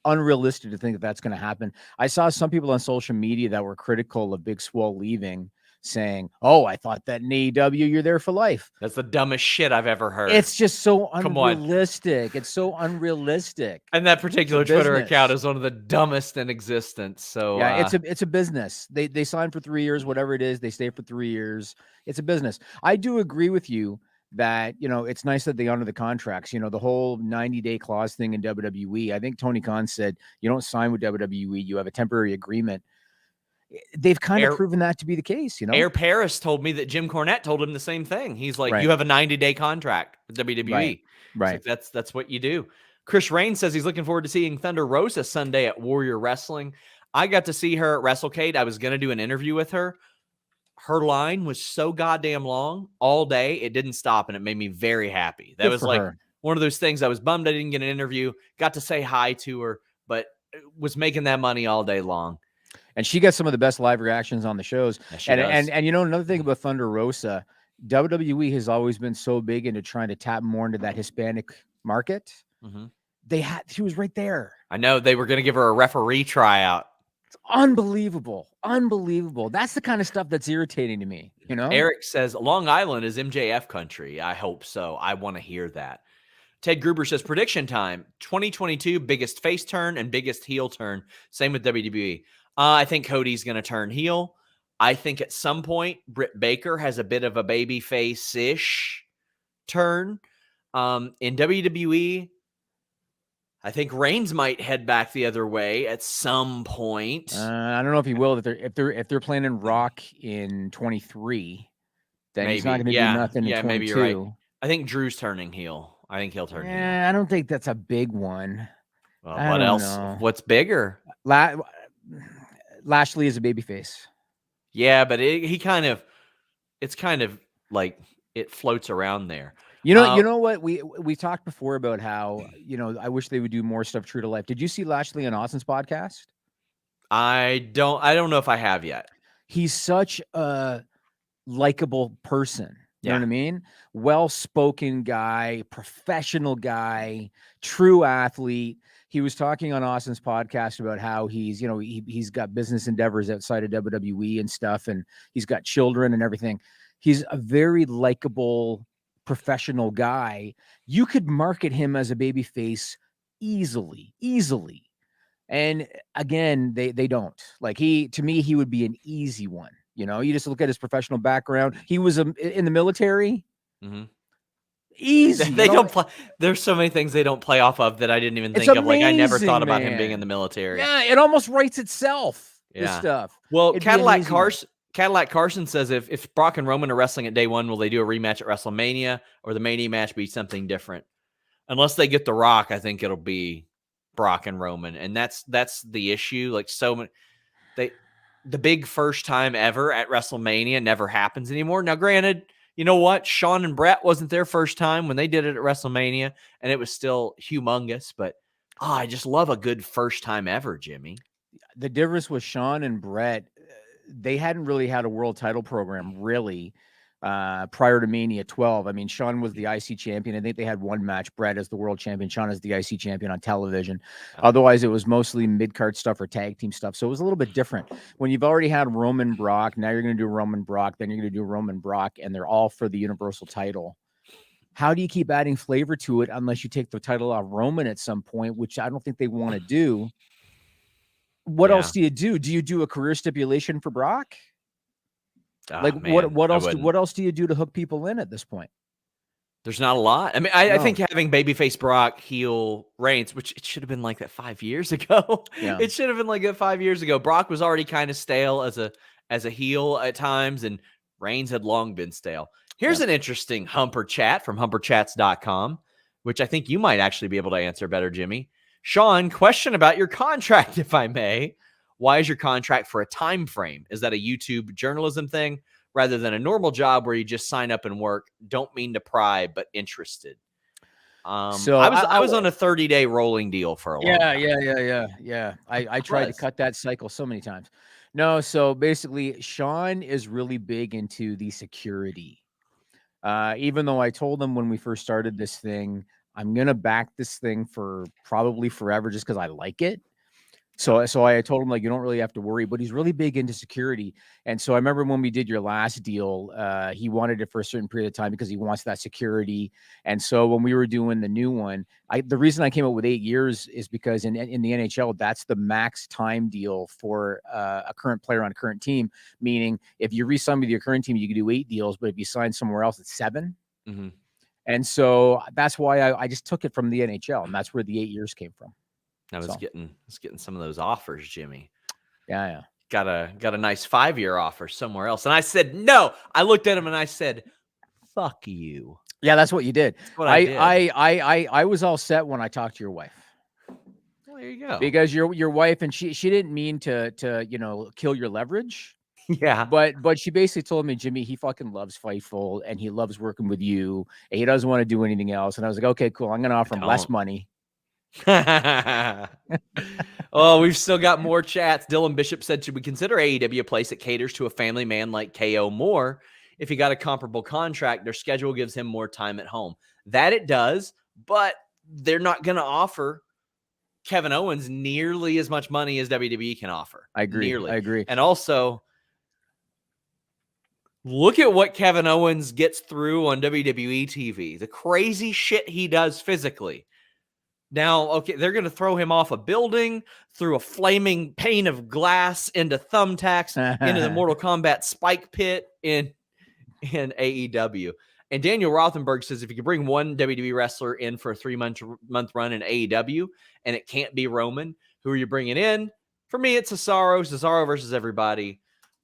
unrealistic to think that that's going to happen. I saw some people on social media that were critical of Big Swole leaving, saying, "Oh, I thought that in AEW you're there for life." That's the dumbest shit I've ever heard. It's just so unrealistic. It's so unrealistic. And that particular Twitter account is one of the dumbest in existence. So yeah, it's a business. They sign for 3 years, whatever it is. They stay for 3 years. It's a business. I do agree with you that, it's nice that they honor the contracts. The whole 90-day clause thing in WWE. I think Tony Khan said you don't sign with WWE. You have a temporary agreement. They've kind of proven that to be the case, Air Paris told me that Jim Cornette told him the same thing. He's like, You have a 90-day contract with WWE. Right. So that's what you do. Chris Rain says he's looking forward to seeing Thunder Rosa Sunday at Warrior Wrestling. I got to see her at WrestleCade. I was going to do an interview with her. Her line was so goddamn long all day. It didn't stop, and it made me very happy. That was like one of those things. I was bummed I didn't get an interview, got to say hi to her, but was making that money all day long. And she gets some of the best live reactions on the shows. Yeah, and another thing about Thunder Rosa, WWE has always been so big into trying to tap more into that Hispanic market. Mm-hmm. She was right there. I know they were going to give her a referee tryout. It's unbelievable. That's the kind of stuff that's irritating to me. Eric says Long Island is MJF country. I hope so. I want to hear that. Ted Gruber says prediction time 2022 biggest face turn and biggest heel turn. Same with WWE. I think Cody's going to turn heel. I think at some point, Britt Baker has a bit of a baby face-ish turn. In WWE, I think Reigns might head back the other way at some point. I don't know if he will. If they're planning Rock in 23, then he's not going to do nothing in 22. Maybe you're right. I think Drew's turning heel. I think he'll turn heel. I don't think that's a big one. Well, what else? Know. What's bigger? Lashley is a babyface. Yeah, but it's kind of like it floats around there. You know what? We talked before about how, I wish they would do more stuff true to life. Did you see Lashley and Austin's podcast? I don't know if I have yet. He's such a likable person. You know what I mean? Well-spoken guy, professional guy, true athlete. He was talking on Austin's podcast about how he's got business endeavors outside of WWE and stuff, and he's got children and everything. He's a very likable, professional guy. You could market him as a babyface easily. And again, they don't. Like to me, he would be an easy one. You just look at his professional background. He was in the military. Mm-hmm. Easy. They don't play. There's so many things they don't play off of that I didn't even think of. Like I never thought about him being in the military. Yeah, it almost writes itself. This stuff. Well, Cadillac Carson says if Brock and Roman are wrestling at day one, will they do a rematch at WrestleMania, or the Mania match be something different? Unless they get The Rock, I think it'll be Brock and Roman, and that's the issue. Like the big first time ever at WrestleMania never happens anymore. Now, granted, you know what? Shawn and Brett wasn't their first time when they did it at WrestleMania, and it was still humongous. But I just love a good first time ever, Jimmy. The difference with Shawn and Brett, they hadn't really had a world title program really prior to Mania 12. I mean, Shawn was the IC champion. I think they had one match. Brett as the world champion. Shawn as the IC champion on television. Otherwise, it was mostly mid-card stuff or tag team stuff. So it was a little bit different. When you've already had Roman Brock, now you're going to do Roman Brock, then you're going to do Roman Brock, and they're all for the Universal title. How do you keep adding flavor to it unless you take the title off Roman at some point, which I don't think they want to do? What else do you do? Do you do a career stipulation for Brock? What else do you do to hook people in at this point? There's not a lot. I mean, I think having babyface Brock, heel Reigns, which it should have been like that 5 years ago. Yeah. It should have been like that 5 years ago. Brock was already kind of stale as a heel at times, and Reigns had long been stale. Here's an interesting Humper chat from humperchats.com, which I think you might actually be able to answer better, Jimmy. Sean, question about your contract, if I may. Why is your contract for a time frame? Is that a YouTube journalism thing rather than a normal job where you just sign up and work? Don't mean to pry, but interested. So I was on a 30-day rolling deal for a long time. Yeah. I tried to cut that cycle so many times. No, so basically, Sean is really big into the security. Even though I told him when we first started this thing, I'm going to back this thing for probably forever just because I like it. So I told him, like, you don't really have to worry, but he's really big into security. And so I remember when we did your last deal, he wanted it for a certain period of time because he wants that security. And so when we were doing the new one, the reason I came up with 8 years is because in the NHL, that's the max time deal for a current player on a current team. Meaning if you re-sign with your current team, you can do 8 deals, but if you sign somewhere else, it's 7. Mm-hmm. And so that's why I just took it from the NHL, and that's where the 8 years came from. I was getting some of those offers, Jimmy. Yeah. Got a nice 5-year offer somewhere else. And I said, no. I looked at him and I said, fuck you. Yeah, that's what you did. That's what I did. I was all set when I talked to your wife. Well, there you go. Because your wife, and she didn't mean to kill your leverage. Yeah. But she basically told me, Jimmy, he fucking loves Fightful and he loves working with you. And he doesn't want to do anything else. And I was like, okay, cool. I'm going to offer him less money. Oh, we've still got more chats. Dylan Bishop said, should we consider AEW a place that caters to a family man like KO more? If he got a comparable contract, their schedule gives him more time at home. That it does, but they're not going to offer Kevin Owens nearly as much money as WWE can offer. I agree. Nearly. I agree. And also, look at what Kevin Owens gets through on WWE TV. The crazy shit he does physically. Now, okay, they're going to throw him off a building, through a flaming pane of glass, into thumbtacks, into the Mortal Kombat spike pit in AEW. And Daniel Rothenberg says if you could bring one WWE wrestler in for a 3-month run in AEW and it can't be Roman, who are you bringing in? For me, it's Cesaro versus everybody.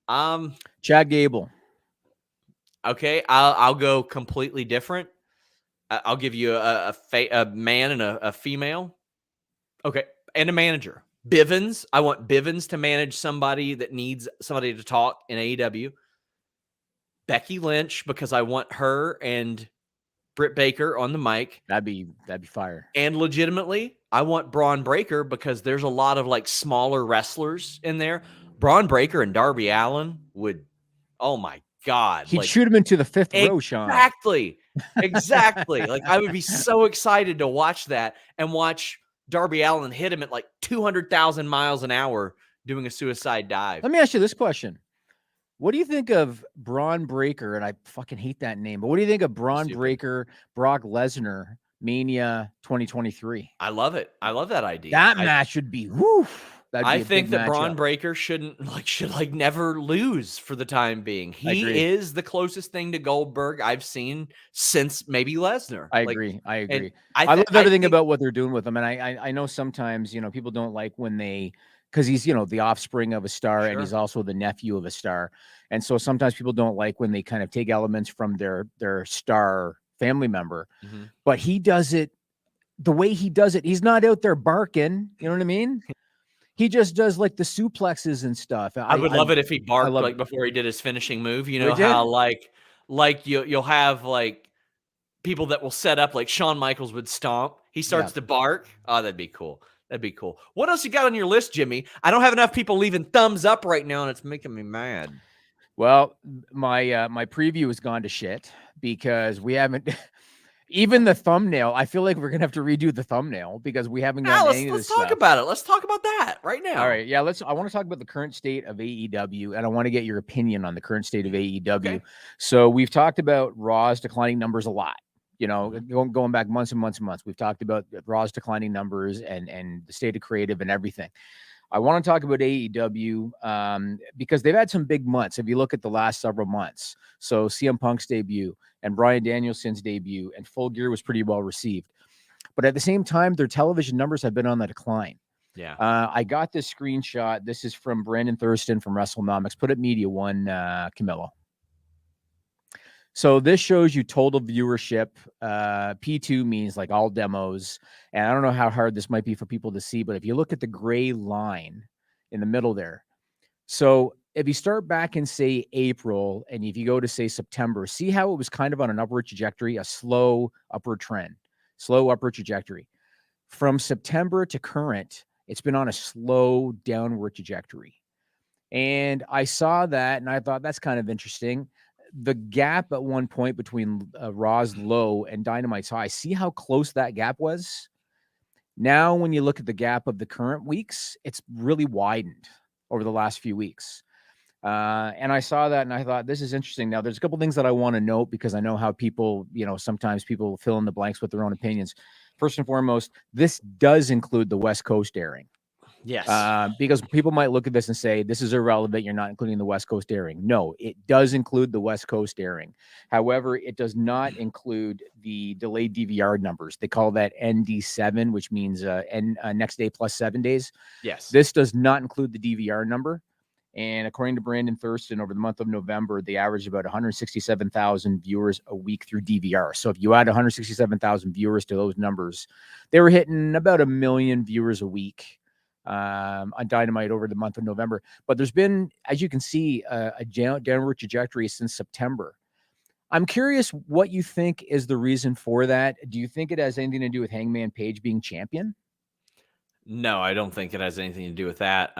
Chad Gable. Okay, I'll go completely different. I'll give you a man and a female. Okay, and a manager. Bivens. I want Bivens to manage somebody that needs somebody to talk in AEW. Becky Lynch, because I want her and Britt Baker on the mic. That'd be fire. And legitimately, I want Braun Breaker because there's a lot of like smaller wrestlers in there. Braun Breaker and Darby Allin would, oh my God. He'd shoot him into the 5th row, Sean. Exactly. Like I would be so excited to watch that and watch Darby Allin hit him at like 200,000 miles an hour doing a suicide dive. Let me ask you this question. What do you think of Braun Breaker? And I fucking hate that name, but what do you think of Braun Breaker, Brock Lesnar Mania 2023. I love it. I love that idea. That match should be woo. I think that Braun Breaker should never lose for the time being. He is the closest thing to Goldberg I've seen since maybe Lesnar. I agree. I love everything about what they're doing with him. And I know sometimes, people don't like when because he's, the offspring of a star and he's also the nephew of a star. And so sometimes people don't like when they kind of take elements from their star family member, but he does it the way he does it. He's not out there barking. You know what I mean? He just does like the suplexes and stuff. I would love it if he barked before he did his finishing move. You know how like you'll have like people that will set up like Shawn Michaels would stomp. He starts to bark. Oh, that'd be cool. That'd be cool. What else you got on your list, Jimmy? I don't have enough people leaving thumbs up right now, and it's making me mad. Well, my preview has gone to shit because we haven't. Even the thumbnail, I feel like we're gonna have to redo the thumbnail because we haven't got any of this stuff. Let's talk about it. Let's talk about that right now. All right, yeah. I want to talk about the current state of AEW, and I want to get your opinion on the current state of AEW. Okay. So we've talked about Raw's declining numbers a lot. Going back months and months and months, we've talked about Raw's declining numbers and the state of creative and everything. I want to talk about AEW because they've had some big months. If you look at the last several months, so CM Punk's debut and Bryan Danielson's debut and Full Gear was pretty well received. But at the same time, their television numbers have been on the decline. Yeah. I got this screenshot. This is from Brandon Thurston from WrestleNomics. Put it Media One, Camillo. So this shows you total viewership. P2 means like all demos. And I don't know how hard this might be for people to see, but if you look at the gray line in the middle there. So if you start back in, say, April, and if you go to, say, September, see how it was kind of on an upward trajectory, a slow upward trend, slow upward trajectory. From September to current, it's been on a slow downward trajectory. And I saw that, and I thought that's kind of interesting. The gap at one point between Raw's low and Dynamite's high, see how close that gap was? Now, when you look at the gap of the current weeks, it's really widened over the last few weeks. And I saw that and I thought, this is interesting. Now, there's a couple things that I want to note because I know how people, sometimes people fill in the blanks with their own opinions. First and foremost, this does include the West Coast airing. Yes. Because people might look at this and say, this is irrelevant. You're not including the West Coast airing. No, it does include the West Coast airing. However, it does not include the delayed DVR numbers. They call that ND7, which means next day plus 7 days. Yes. This does not include the DVR number. And according to Brandon Thurston, over the month of November, they averaged about 167,000 viewers a week through DVR. So if you add 167,000 viewers to those numbers, they were hitting about 1 million viewers a week on Dynamite over the month of November. But there's been, as you can see, a downward trajectory since September. I'm curious what you think is the reason for that. Do you think it has anything to do with Hangman Page being champion? No, I don't think it has anything to do with that.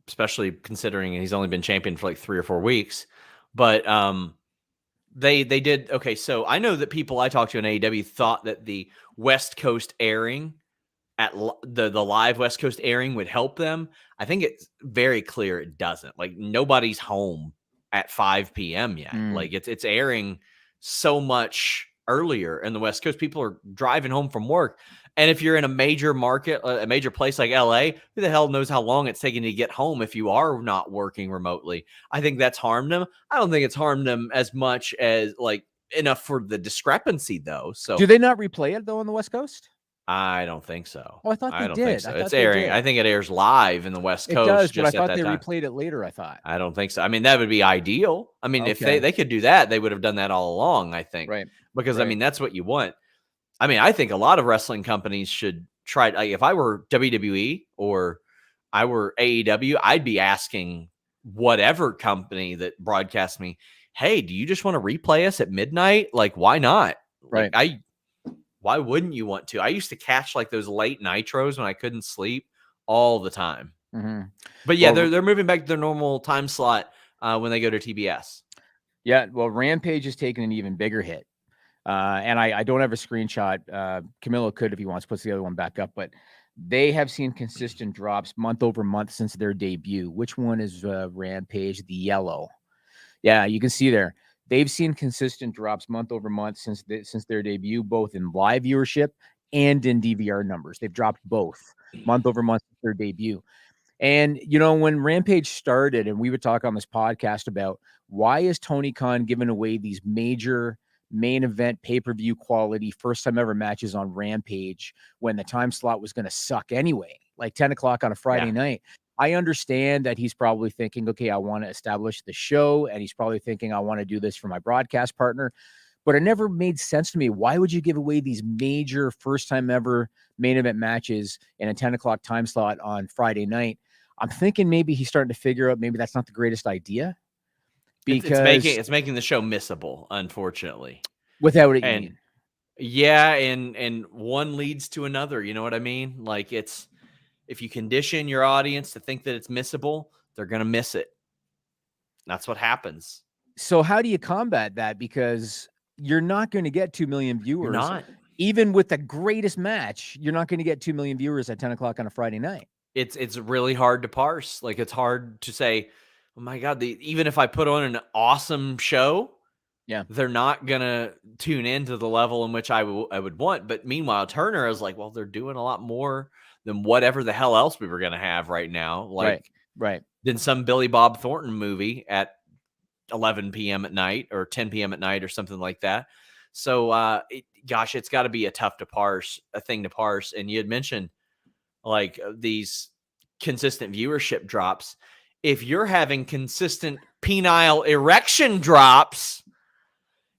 Especially considering he's only been champion for like 3 or 4 weeks. But they did. Okay, so I know that people I talked to in AEW thought that the West Coast airing at the live West Coast airing would help them. I think it's very clear it doesn't. Like nobody's home at 5 p.m. yet. Like it's airing so much earlier in the West Coast. People are driving home from work. And if you're in a major market, a major place like LA, who the hell knows how long it's taking to get home if you are not working remotely? I think that's harmed them. I don't think it's harmed them as much as like enough for the discrepancy though. So do they not replay it though on the West Coast? I don't think so. Oh, I thought they did. Think so. It's airing. I think it airs live in the West Coast. It does, just but I thought they time. replayed it later. I thought. I don't think so. I mean, that would be ideal. I mean, if they could do that, they would have done that all along. I think, right? Because I mean, that's what you want. I mean, I think a lot of wrestling companies should try. Like, if I were WWE or I were AEW, I'd be asking whatever company that broadcasts me, "Hey, do you just want to replay us at midnight? Like, why not?" Right. Like, why wouldn't you want to? I used to catch like those late nitros when I couldn't sleep all the time. Mm-hmm. But yeah, they're moving back to their normal time slot when they go to TBS. Yeah, well, Rampage has taken an even bigger hit. And I don't have a screenshot. Camillo could if he wants, puts the other one back up. But they have seen consistent drops month over month since their debut. Which one is Rampage? The yellow. Yeah, you can see there. They've seen consistent drops month over month since their debut, both in live viewership and in DVR numbers. They've dropped both month over month since their debut. And, when Rampage started, and we would talk on this podcast about why is Tony Khan giving away these major main event pay-per-view quality first time ever matches on Rampage when the time slot was going to suck anyway, like 10 o'clock on a Friday night. I understand that he's probably thinking, okay, I want to establish the show, and he's probably thinking, I want to do this for my broadcast partner. But it never made sense to me. Why would you give away these major first time ever main event matches in a 10 o'clock time slot on Friday night? I'm thinking maybe he's starting to figure out maybe that's not the greatest idea. Because it's making the show missable, unfortunately. Without it, you mean? Yeah, and one leads to another. You know what I mean? Like, if you condition your audience to think that it's missable, they're gonna miss it. That's what happens. So how do you combat that? Because you're not going to get 2 million viewers. You're not. Even with the greatest match, you're not going to get 2 million viewers at 10 o'clock on a Friday night. It's really hard to parse. Like, it's hard to say, oh my God, even if I put on an awesome show, they're not going to tune in to the level in which I would want. But meanwhile, Turner is like, well, they're doing a lot more than whatever the hell else we were going to have right now. Like, right. Than some Billy Bob Thornton movie at 11 p.m. at night or 10 p.m. at night or something like that. So, it's got to be a thing to parse. And you had mentioned like these consistent viewership drops. If you're having consistent penile erection drops,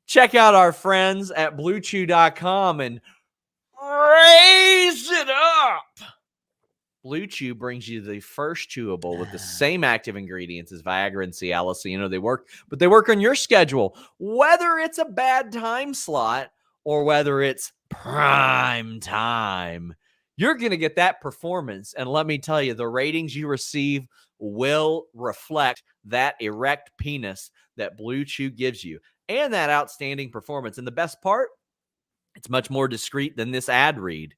check out our friends at bluechew.com and raise it up. Blue Chew brings you the first chewable with the same active ingredients as Viagra and Cialis. So, they work, but they work on your schedule, whether it's a bad time slot or whether it's prime time. You're going to get that performance. And let me tell you, the ratings you receive will reflect that erect penis that Blue Chew gives you and that outstanding performance. And the best part, it's much more discreet than this ad read.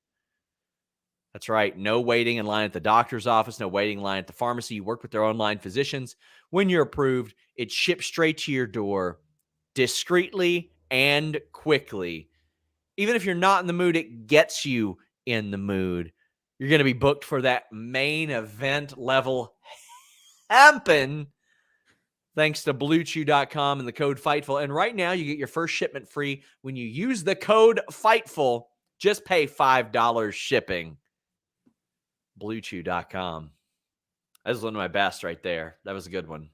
That's right. No waiting in line at the doctor's office. No waiting in line at the pharmacy. You work with their online physicians. When you're approved, it ships straight to your door discreetly and quickly. Even if you're not in the mood, it gets you in the mood. You're going to be booked for that main event level happen thanks to BlueChew.com and the code Fightful. And right now, you get your first shipment free when you use the code Fightful. Just pay $5 shipping. BlueChew.com. That was one of my best right there. That was a good one.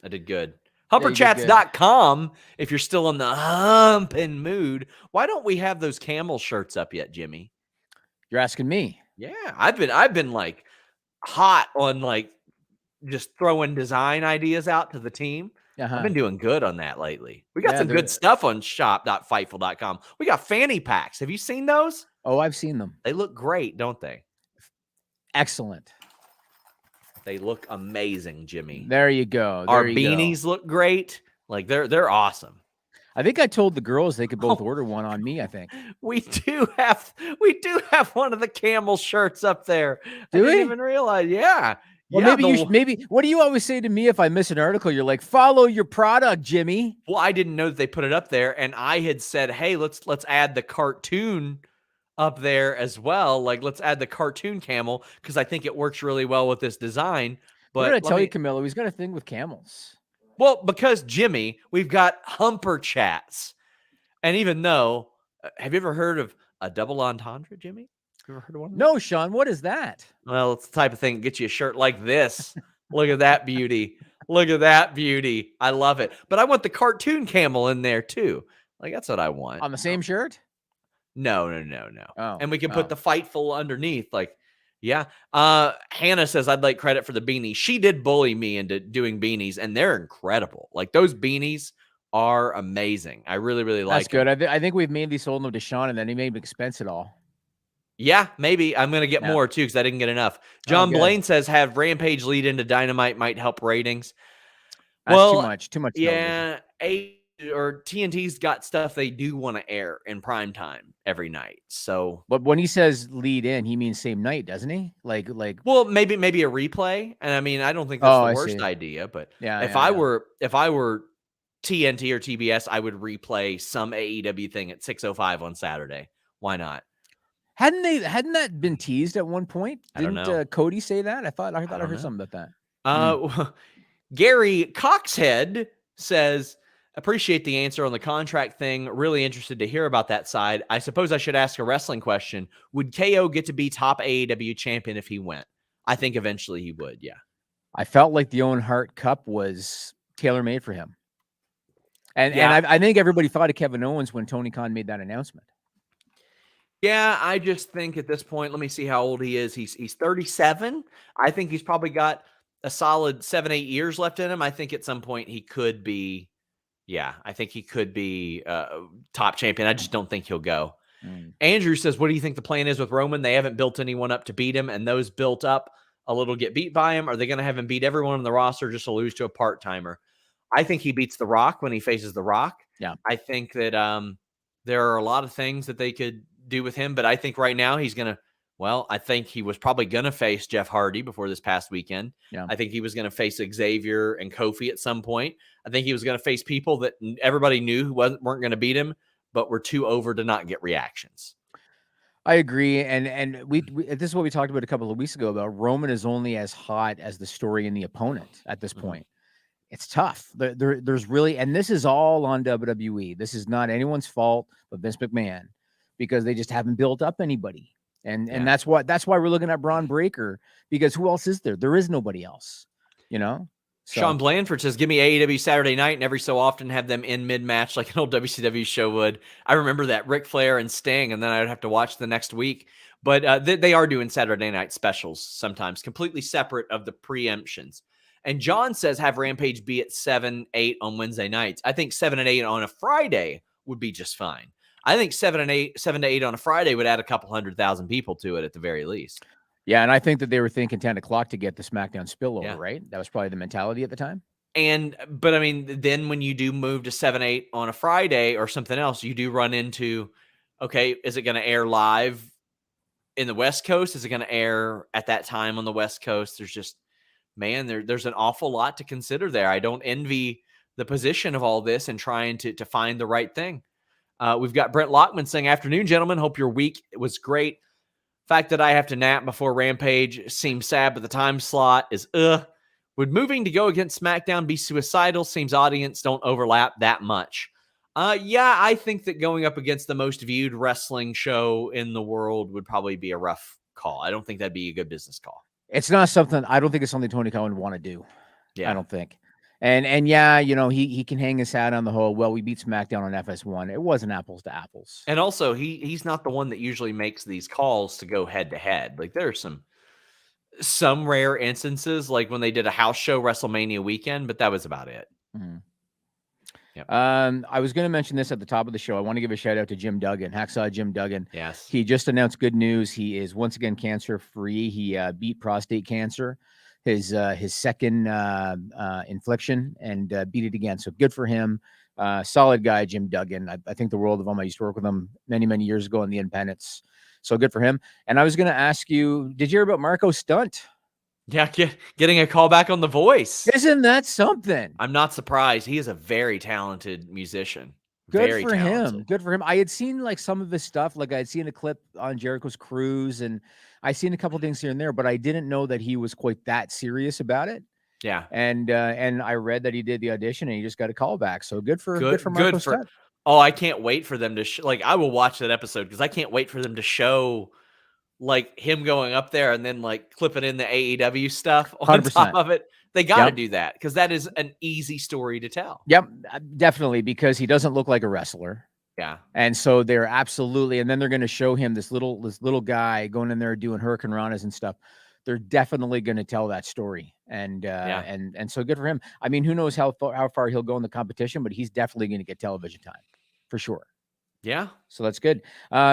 I did good. Humperchats.com. If you're still in the humping mood, why don't we have those camel shirts up yet, Jimmy? You're asking me. Yeah, I've been like hot on like just throwing design ideas out to the team. I've been doing good on that lately. We got some good stuff on shop.fightful.com. We got fanny packs. Have you seen those? Oh, I've seen them. They look great, don't they? Excellent. They look amazing, Jimmy. There you go. Our beanies look great. Like they're awesome. I think I told the girls they could both order one on me, I think. We do have one of the camel shirts up there. I didn't even realize. Yeah. Well, maybe what do you always say to me if I miss an article? You're like, follow your product, Jimmy. Well, I didn't know that they put it up there, and I had said, hey, let's add the cartoon up there as well. Like, let's add the cartoon camel because I think it works really well with this design. But I'm gonna tell you, Camilo, he's got a thing with camels. Well, because Jimmy, we've got humper chats, and even though, have you ever heard of a double entendre, Jimmy? You ever heard of one? No, Sean. What is that? Well, it's the type of thing that gets you a shirt like this. Look at that beauty. Look at that beauty. I love it. But I want the cartoon camel in there too. Like, that's what I want. On the same shirt? No. Oh, and we can put the Fightful underneath. Like, yeah. Hannah says, I'd like credit for the beanie. She did bully me into doing beanies, and they're incredible. Like, those beanies are amazing. I really, really like them. That's good. I think we've mainly sold them to Sean, and then he made expense it all. Yeah, maybe. I'm going to get more, too, because I didn't get enough. John Blaine says, have Rampage lead into Dynamite might help ratings. That's too much. Yeah, TNT's got stuff they do want to air in prime time every night. So, but when he says lead in, he means same night, doesn't he? Like. Well, maybe a replay. And I mean, I don't think that's the worst idea. But if I were TNT or TBS, I would replay some AEW thing at 6:05 on Saturday. Why not? Hadn't that been teased at one point? I don't know. Cody say that? I thought I heard something about that. Gary Coxhead says, appreciate the answer on the contract thing. Really interested to hear about that side. I suppose I should ask a wrestling question. Would KO get to be top AEW champion if he went? I think eventually he would. Yeah. I felt like the Owen Hart Cup was tailor-made for him. And I think everybody thought of Kevin Owens when Tony Khan made that announcement. Yeah, I just think at this point, let me see how old he is. He's 37. I think he's probably got a solid 7-8 years left in him. I think at some point he could be, I think he could be top champion. I just don't think he'll go. Andrew says, what do you think the plan is with Roman? They haven't built anyone up to beat him, and those built up a little get beat by him. Are they going to have him beat everyone on the roster just to lose to a part-timer? I think he beats The Rock when he faces The Rock. Yeah. I think that there are a lot of things that they could do with him, but I think right now he's going to, I think he was probably going to face Jeff Hardy before this past weekend. Yeah. I think he was going to face Xavier and Kofi at some point. I think he was going to face people that everybody knew who weren't going to beat him, but were too over to not get reactions. I agree. And we this is what we talked about a couple of weeks ago about Roman is only as hot as the story and the opponent at this point. It's tough. There's really, and this is all on WWE. This is not anyone's fault but Vince McMahon, because they just haven't built up anybody. And that's why we're looking at Braun Breaker, because who else is there? There is nobody else, So. Sean Blandford says, give me AEW Saturday night and every so often have them in mid-match like an old WCW show would. I remember that, Ric Flair and Sting, and then I'd have to watch the next week. But they are doing Saturday night specials sometimes, completely separate of the preemptions. And John says, have Rampage be at 7, 8 on Wednesday nights. I think 7 and 8 on a Friday would be just fine. I think 7 to 8 on a Friday would add a couple 100,000 people to it at the very least. Yeah, and I think that they were thinking 10 o'clock to get the SmackDown spillover, right? That was probably the mentality at the time. But I mean, then when you do move to 7, 8 on a Friday or something else, you do run into, okay, is it going to air live in the West Coast? Is it going to air at that time on the West Coast? There's just, there's an awful lot to consider there. I don't envy the position of all this and trying to find the right thing. We've got Brent Lockman saying, afternoon, gentlemen. Hope your week was great. Fact that I have to nap before Rampage seems sad, but the time slot is Would moving to go against SmackDown be suicidal? Seems audience don't overlap that much. I think that going up against the most viewed wrestling show in the world would probably be a rough call. I don't think that'd be a good business call. It's not something, I don't think it's something Tony Khan would want to do. Yeah. I don't think. And he can hang his hat on the whole, we beat SmackDown on FS1. It wasn't apples to apples. And also, he's not the one that usually makes these calls to go head to head. Like, there are some rare instances, like when they did a house show WrestleMania weekend, but that was about it. Mm-hmm. Yep. I was going to mention this at the top of the show. I want to give a shout out to Jim Duggan, Hacksaw Jim Duggan. Yes. He just announced good news. He is once again cancer free. He beat prostate cancer, his second infliction, and beat it again. So good for him. Solid guy, Jim Duggan. I think the world of him. I used to work with him many, many years ago in the Independents. So good for him. And I was going to ask you, did you hear about Marco Stunt? Yeah, getting a call back on The Voice. Isn't that something? I'm not surprised. He is a very talented musician. Good very for talented. him. Good for him. I had seen like some of his stuff. Like I had seen a clip on Jericho's Cruise, and I seen a couple things here and there, but I didn't know that he was quite that serious about it. Yeah. And I read that he did the audition and he just got a call back. So good for Marco Stunt. Oh, I can't wait for them to I will watch that episode because I can't wait for them to show like him going up there and then like clipping in the AEW stuff on 100%. top of it. They got to do that because that is an easy story to tell. Yep, definitely, because he doesn't look like a wrestler. Yeah. And so they're absolutely, and then they're going to show him this little guy going in there doing Hurricane Ranas and stuff. They're definitely going to tell that story. And so good for him. I mean, who knows how far he'll go in the competition, but he's definitely going to get television time for sure. Yeah. So that's good.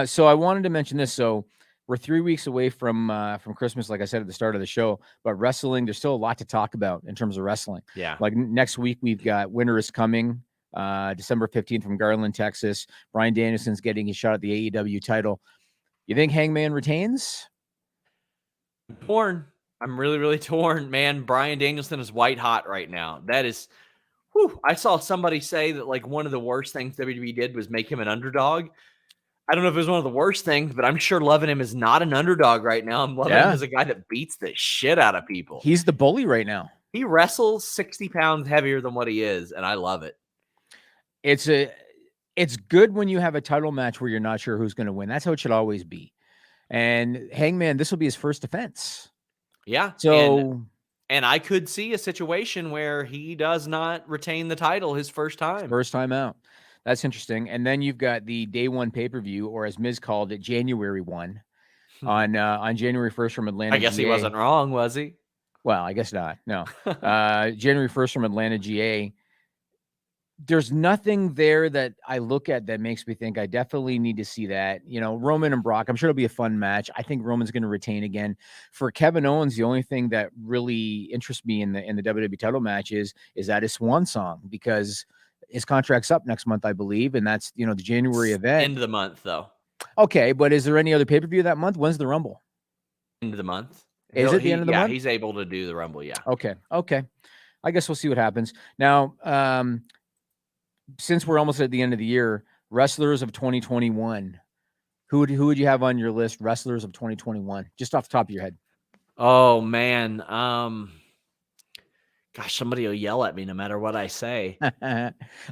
So I wanted to mention this. So we're 3 weeks away from Christmas, like I said at the start of the show, but wrestling, there's still a lot to talk about in terms of wrestling. Yeah. Like next week, we've got Winter is Coming, December 15th from Garland, Texas. Bryan Danielson's getting his shot at the AEW title. You think Hangman retains? I'm torn. I'm really, really torn, man. Bryan Danielson is white hot right now. That is I saw somebody say that like one of the worst things WWE did was make him an underdog. I don't know if it was one of the worst things, but I'm sure loving him is not an underdog right now. I'm loving him as a guy that beats the shit out of people. He's the bully right now. He wrestles 60 pounds heavier than what he is, and I love it. It's good when you have a title match where you're not sure who's going to win. That's how it should always be. And Hangman, this will be his first defense. Yeah. So, and I could see a situation where he does not retain the title his first time. First time out. That's interesting. And then you've got the day one pay-per-view, or as Miz called it, January 1 on January 1st from Atlanta. I guess GA. He wasn't wrong, was he? Well, I guess not. No. January 1st from Atlanta, GA. There's nothing there that I look at that makes me think I definitely need to see that. You know, Roman and Brock, I'm sure it'll be a fun match. I think Roman's going to retain again. For Kevin Owens, the only thing that really interests me in the WWE title match is that his swan song, because his contract's up next month, I believe. And that's, you know, the January event. End of the month, though. Okay. But is there any other pay-per-view that month? When's the Rumble? End of the month. Is it the end of the month? Yeah, he's able to do the Rumble. Yeah. Okay. I guess we'll see what happens. Now, since we're almost at the end of the year, wrestlers of 2021, who would you have on your list? Wrestlers of 2021, just off the top of your head. Oh man. Gosh, somebody will yell at me no matter what I say.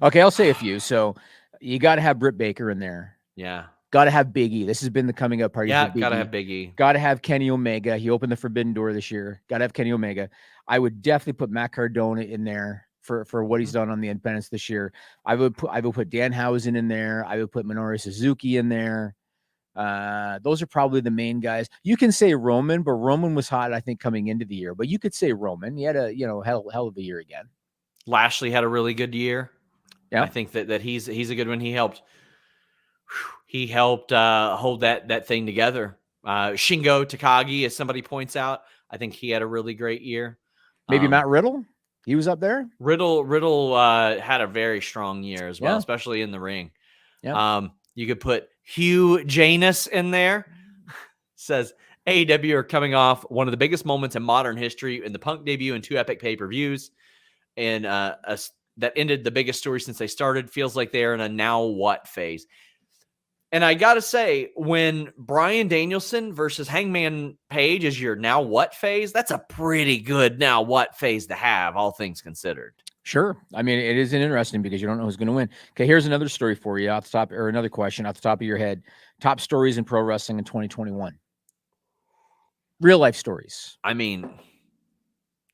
Okay. I'll say a few. So you got to have Britt Baker in there. Yeah. Got to have Big E. This has been the coming up party. Yeah. Got to have Big E. Got to have Kenny Omega. He opened the Forbidden Door this year. Got to have Kenny Omega. I would definitely put Matt Cardona in there for what he's done on the Independence this year. I would put Danhausen in there. I would put Minoru Suzuki in there. Those are probably the main guys. You can say Roman, but Roman was hot, I think, coming into the year. But you could say Roman. He had a hell of a year again. Lashley had a really good year. Yeah, I think that he's a good one. He helped hold that thing together. Shingo Takagi, as somebody points out, I think he had a really great year. Maybe Matt Riddle. He was up there. Riddle had a very strong year as well, especially in the ring. Yeah. You could put Hugh Janus in there. Says AEW are coming off one of the biggest moments in modern history in the Punk debut and 2 epic pay-per-views, and that ended the biggest story since they started. Feels like they're in a now what phase. And I got to say, when Bryan Danielson versus Hangman Page is your now what phase, that's a pretty good now what phase to have, all things considered. Sure. I mean, it is interesting because you don't know who's going to win. Okay, here's another story for you off the top, or another question off the top of your head. Top stories in pro wrestling in 2021. Real life stories. I mean,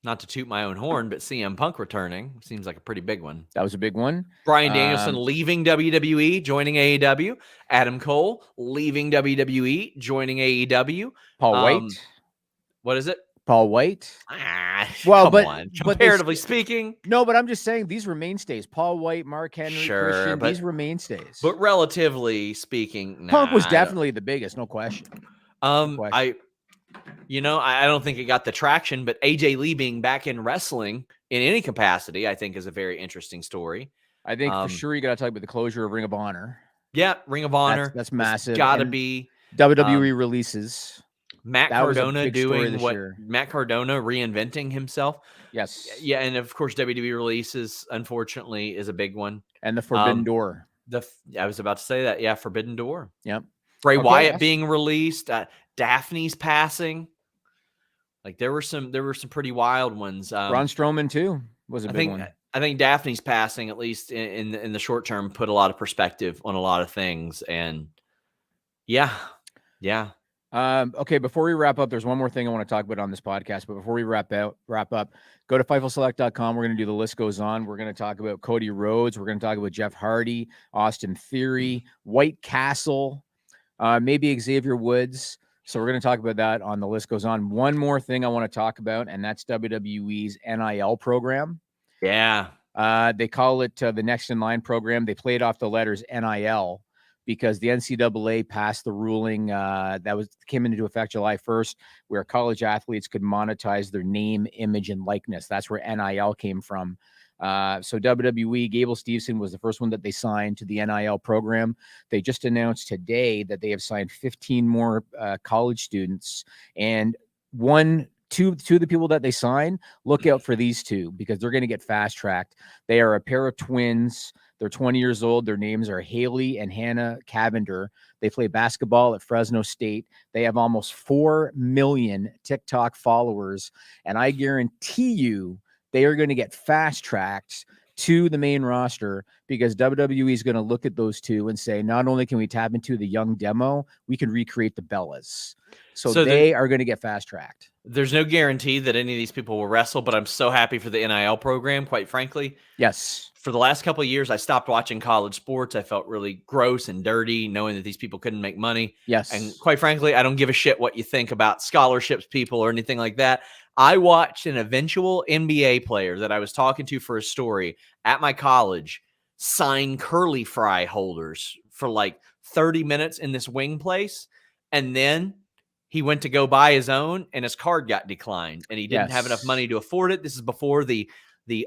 not to toot my own horn, but CM Punk returning seems like a pretty big one. That was a big one. Bryan Danielson leaving WWE, joining AEW. Adam Cole leaving WWE, joining AEW. Paul White. What is it? Paul White. Well, comparatively speaking. No, but I'm just saying these were mainstays. Paul White, Mark Henry, Christian, these were mainstays. But relatively speaking, Punk was definitely the biggest, no question. I don't think it got the traction, but AJ Lee being back in wrestling in any capacity, I think is a very interesting story. I think for sure you got to talk about the closure of Ring of Honor. Yeah, Ring of Honor. That's massive. Got to be. WWE releases. Matt Cardona doing what? Matt Cardona reinventing himself. Yes. Yeah, and of course WWE releases, unfortunately, is a big one. And the Forbidden Door. I was about to say that. Yeah, Forbidden Door. Yep. Bray Wyatt being released. Daphne's passing. Like there were some pretty wild ones. Braun Strowman too was a big one. I think Daphne's passing, at least in the short term, put a lot of perspective on a lot of things. And yeah. Okay, before we wrap up, there's one more thing I want to talk about on this podcast. But before we wrap up, go to FightfulSelect.com. We're going to do The List Goes On. We're going to talk about Cody Rhodes. We're going to talk about Jeff Hardy, Austin Theory, White Castle, maybe Xavier Woods. So we're going to talk about that on The List Goes On. One more thing I want to talk about, and that's WWE's NIL program. Yeah. They call it the Next in Line program. They played off the letters NIL because the NCAA passed the ruling that came into effect July 1st, where college athletes could monetize their name, image, and likeness. That's where NIL came from. So WWE, Gable Steveson was the first one that they signed to the NIL program. They just announced today that they have signed 15 more college students, and 1 two of the people that they sign, look out for these two because they're going to get fast tracked. They are a pair of twins. They're 20 years old. Their names are Haley and Hannah Cavender. They play basketball at Fresno State. They have almost 4 million TikTok followers. And I guarantee you they are going to get fast tracked to the main roster because WWE is going to look at those two and say, not only can we tap into the young demo, we can recreate the Bellas. So they are going to get fast tracked. There's no guarantee that any of these people will wrestle, but I'm so happy for the NIL program, quite frankly. Yes. For the last couple of years, I stopped watching college sports. I felt really gross and dirty knowing that these people couldn't make money. Yes. And quite frankly, I don't give a shit what you think about scholarships, people, or anything like that. I watched an eventual NBA player that I was talking to for a story at my college sign curly fry holders for like 30 minutes in this wing place. And then he went to go buy his own and his card got declined and he didn't have enough money to afford it. This is before the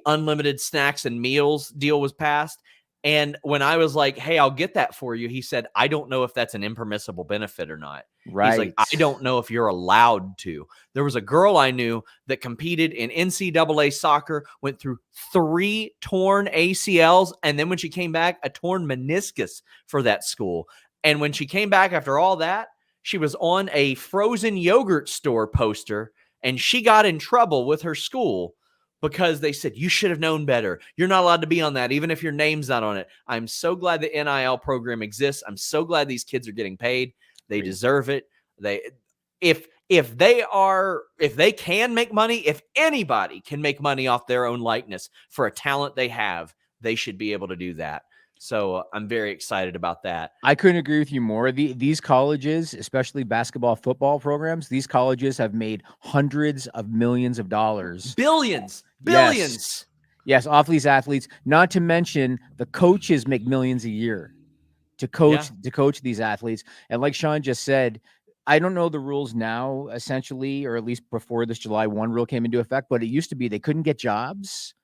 unlimited snacks and meals deal was passed. And when I was like, hey, I'll get that for you, he said, I don't know if that's an impermissible benefit or not. Right. He's like, I don't know if you're allowed to. There was a girl I knew that competed in NCAA soccer, went through 3 torn ACLs, and then when she came back, a torn meniscus for that school. And when she came back after all that, she was on a frozen yogurt store poster, and she got in trouble with her school because they said, you should have known better. You're not allowed to be on that, even if your name's not on it. I'm so glad the NIL program exists. I'm so glad these kids are getting paid. They deserve it. If they can make money, if anybody can make money off their own likeness for a talent they have, they should be able to do that. So I'm very excited about that. I couldn't agree with you more. These colleges, especially basketball, football programs, these colleges have made hundreds of millions of dollars. Billions. Yes, off these athletes. Not to mention the coaches make millions a year to coach these athletes. And like Sean just said, I don't know the rules now, essentially, or at least before this July 1 rule came into effect, but it used to be they couldn't get jobs.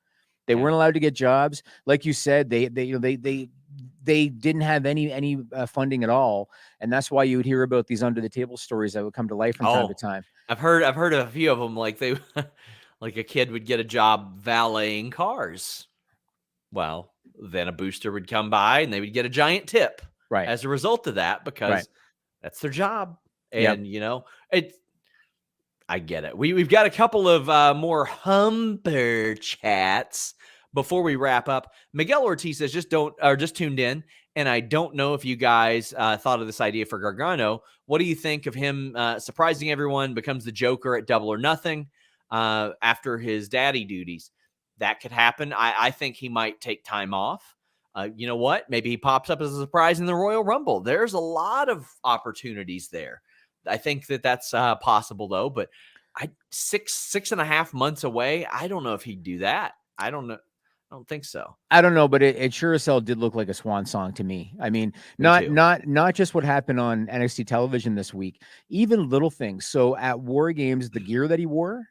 They weren't allowed to get jobs. Like you said, they didn't have any funding at all. And that's why you would hear about these under the table stories that would come to life from time to time. I've heard of a few of them. Like like a kid would get a job valeting cars. Well, then a booster would come by and they would get a giant tip as a result of that, because that's their job. And, I get it. We've got a couple of more humper chats before we wrap up. Miguel Ortiz says, just tuned in. And I don't know if you guys thought of this idea for Gargano. What do you think of him surprising everyone, becomes the Joker at Double or Nothing after his daddy duties? That could happen. I think he might take time off. You know what? Maybe he pops up as a surprise in the Royal Rumble. There's a lot of opportunities there. I think that's possible, though. But 6.5 months away, I don't know if he'd do that. I don't know. I don't think so. I don't know, but it sure as hell did look like a swan song to me. I mean, not just what happened on NXT television this week, even little things. So at War Games, the gear that he wore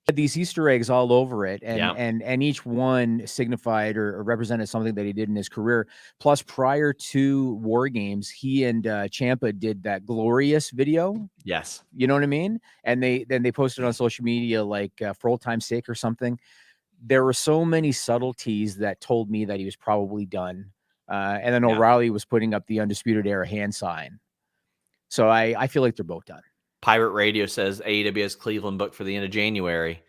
had these Easter eggs all over it, and each one signified or represented something that he did in his career. Plus, prior to War Games, he and Ciampa did that Glorious video. Yes, you know what I mean. And they posted on social media like for old time's sake or something. There were so many subtleties that told me that he was probably done. And then O'Reilly was putting up the Undisputed Era hand sign. So I feel like they're both done. Pirate Radio says AEW has Cleveland booked for the end of January.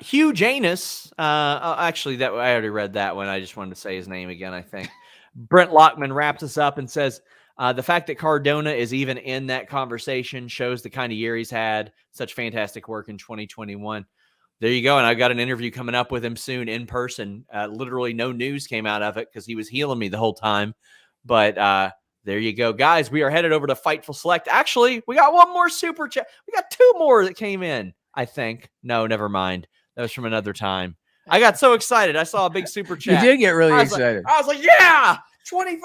Hugh Janus, actually, that I already read that one. I just wanted to say his name again, I think. Brent Lockman wraps us up and says, the fact that Cardona is even in that conversation shows the kind of year he's had. Such fantastic work in 2021. There you go. And I've got an interview coming up with him soon in person. Literally no news came out of it because he was healing me the whole time. But there you go, guys. We are headed over to Fightful Select. Actually, we got one more super chat. We got 2 more that came in, I think. No, never mind. That was from another time. I got so excited. I saw a big super chat. You did get really excited. I was like, yeah, $25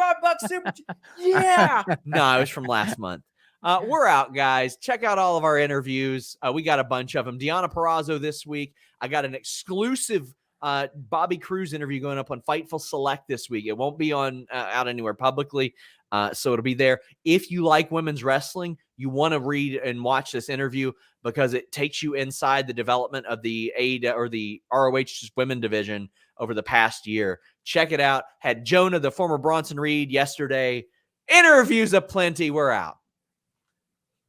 super chat. Yeah. No, it was from last month. We're out, guys. Check out all of our interviews. We got a bunch of them. Deonna Purrazzo this week. I got an exclusive Bobby Cruz interview going up on Fightful Select this week. It won't be on out anywhere publicly. So it'll be there. If you like women's wrestling, you want to read and watch this interview because it takes you inside the development of the AEW or the ROH women division over the past year. Check it out. Had Jonah, the former Bronson Reed, yesterday. Interviews aplenty. We're out.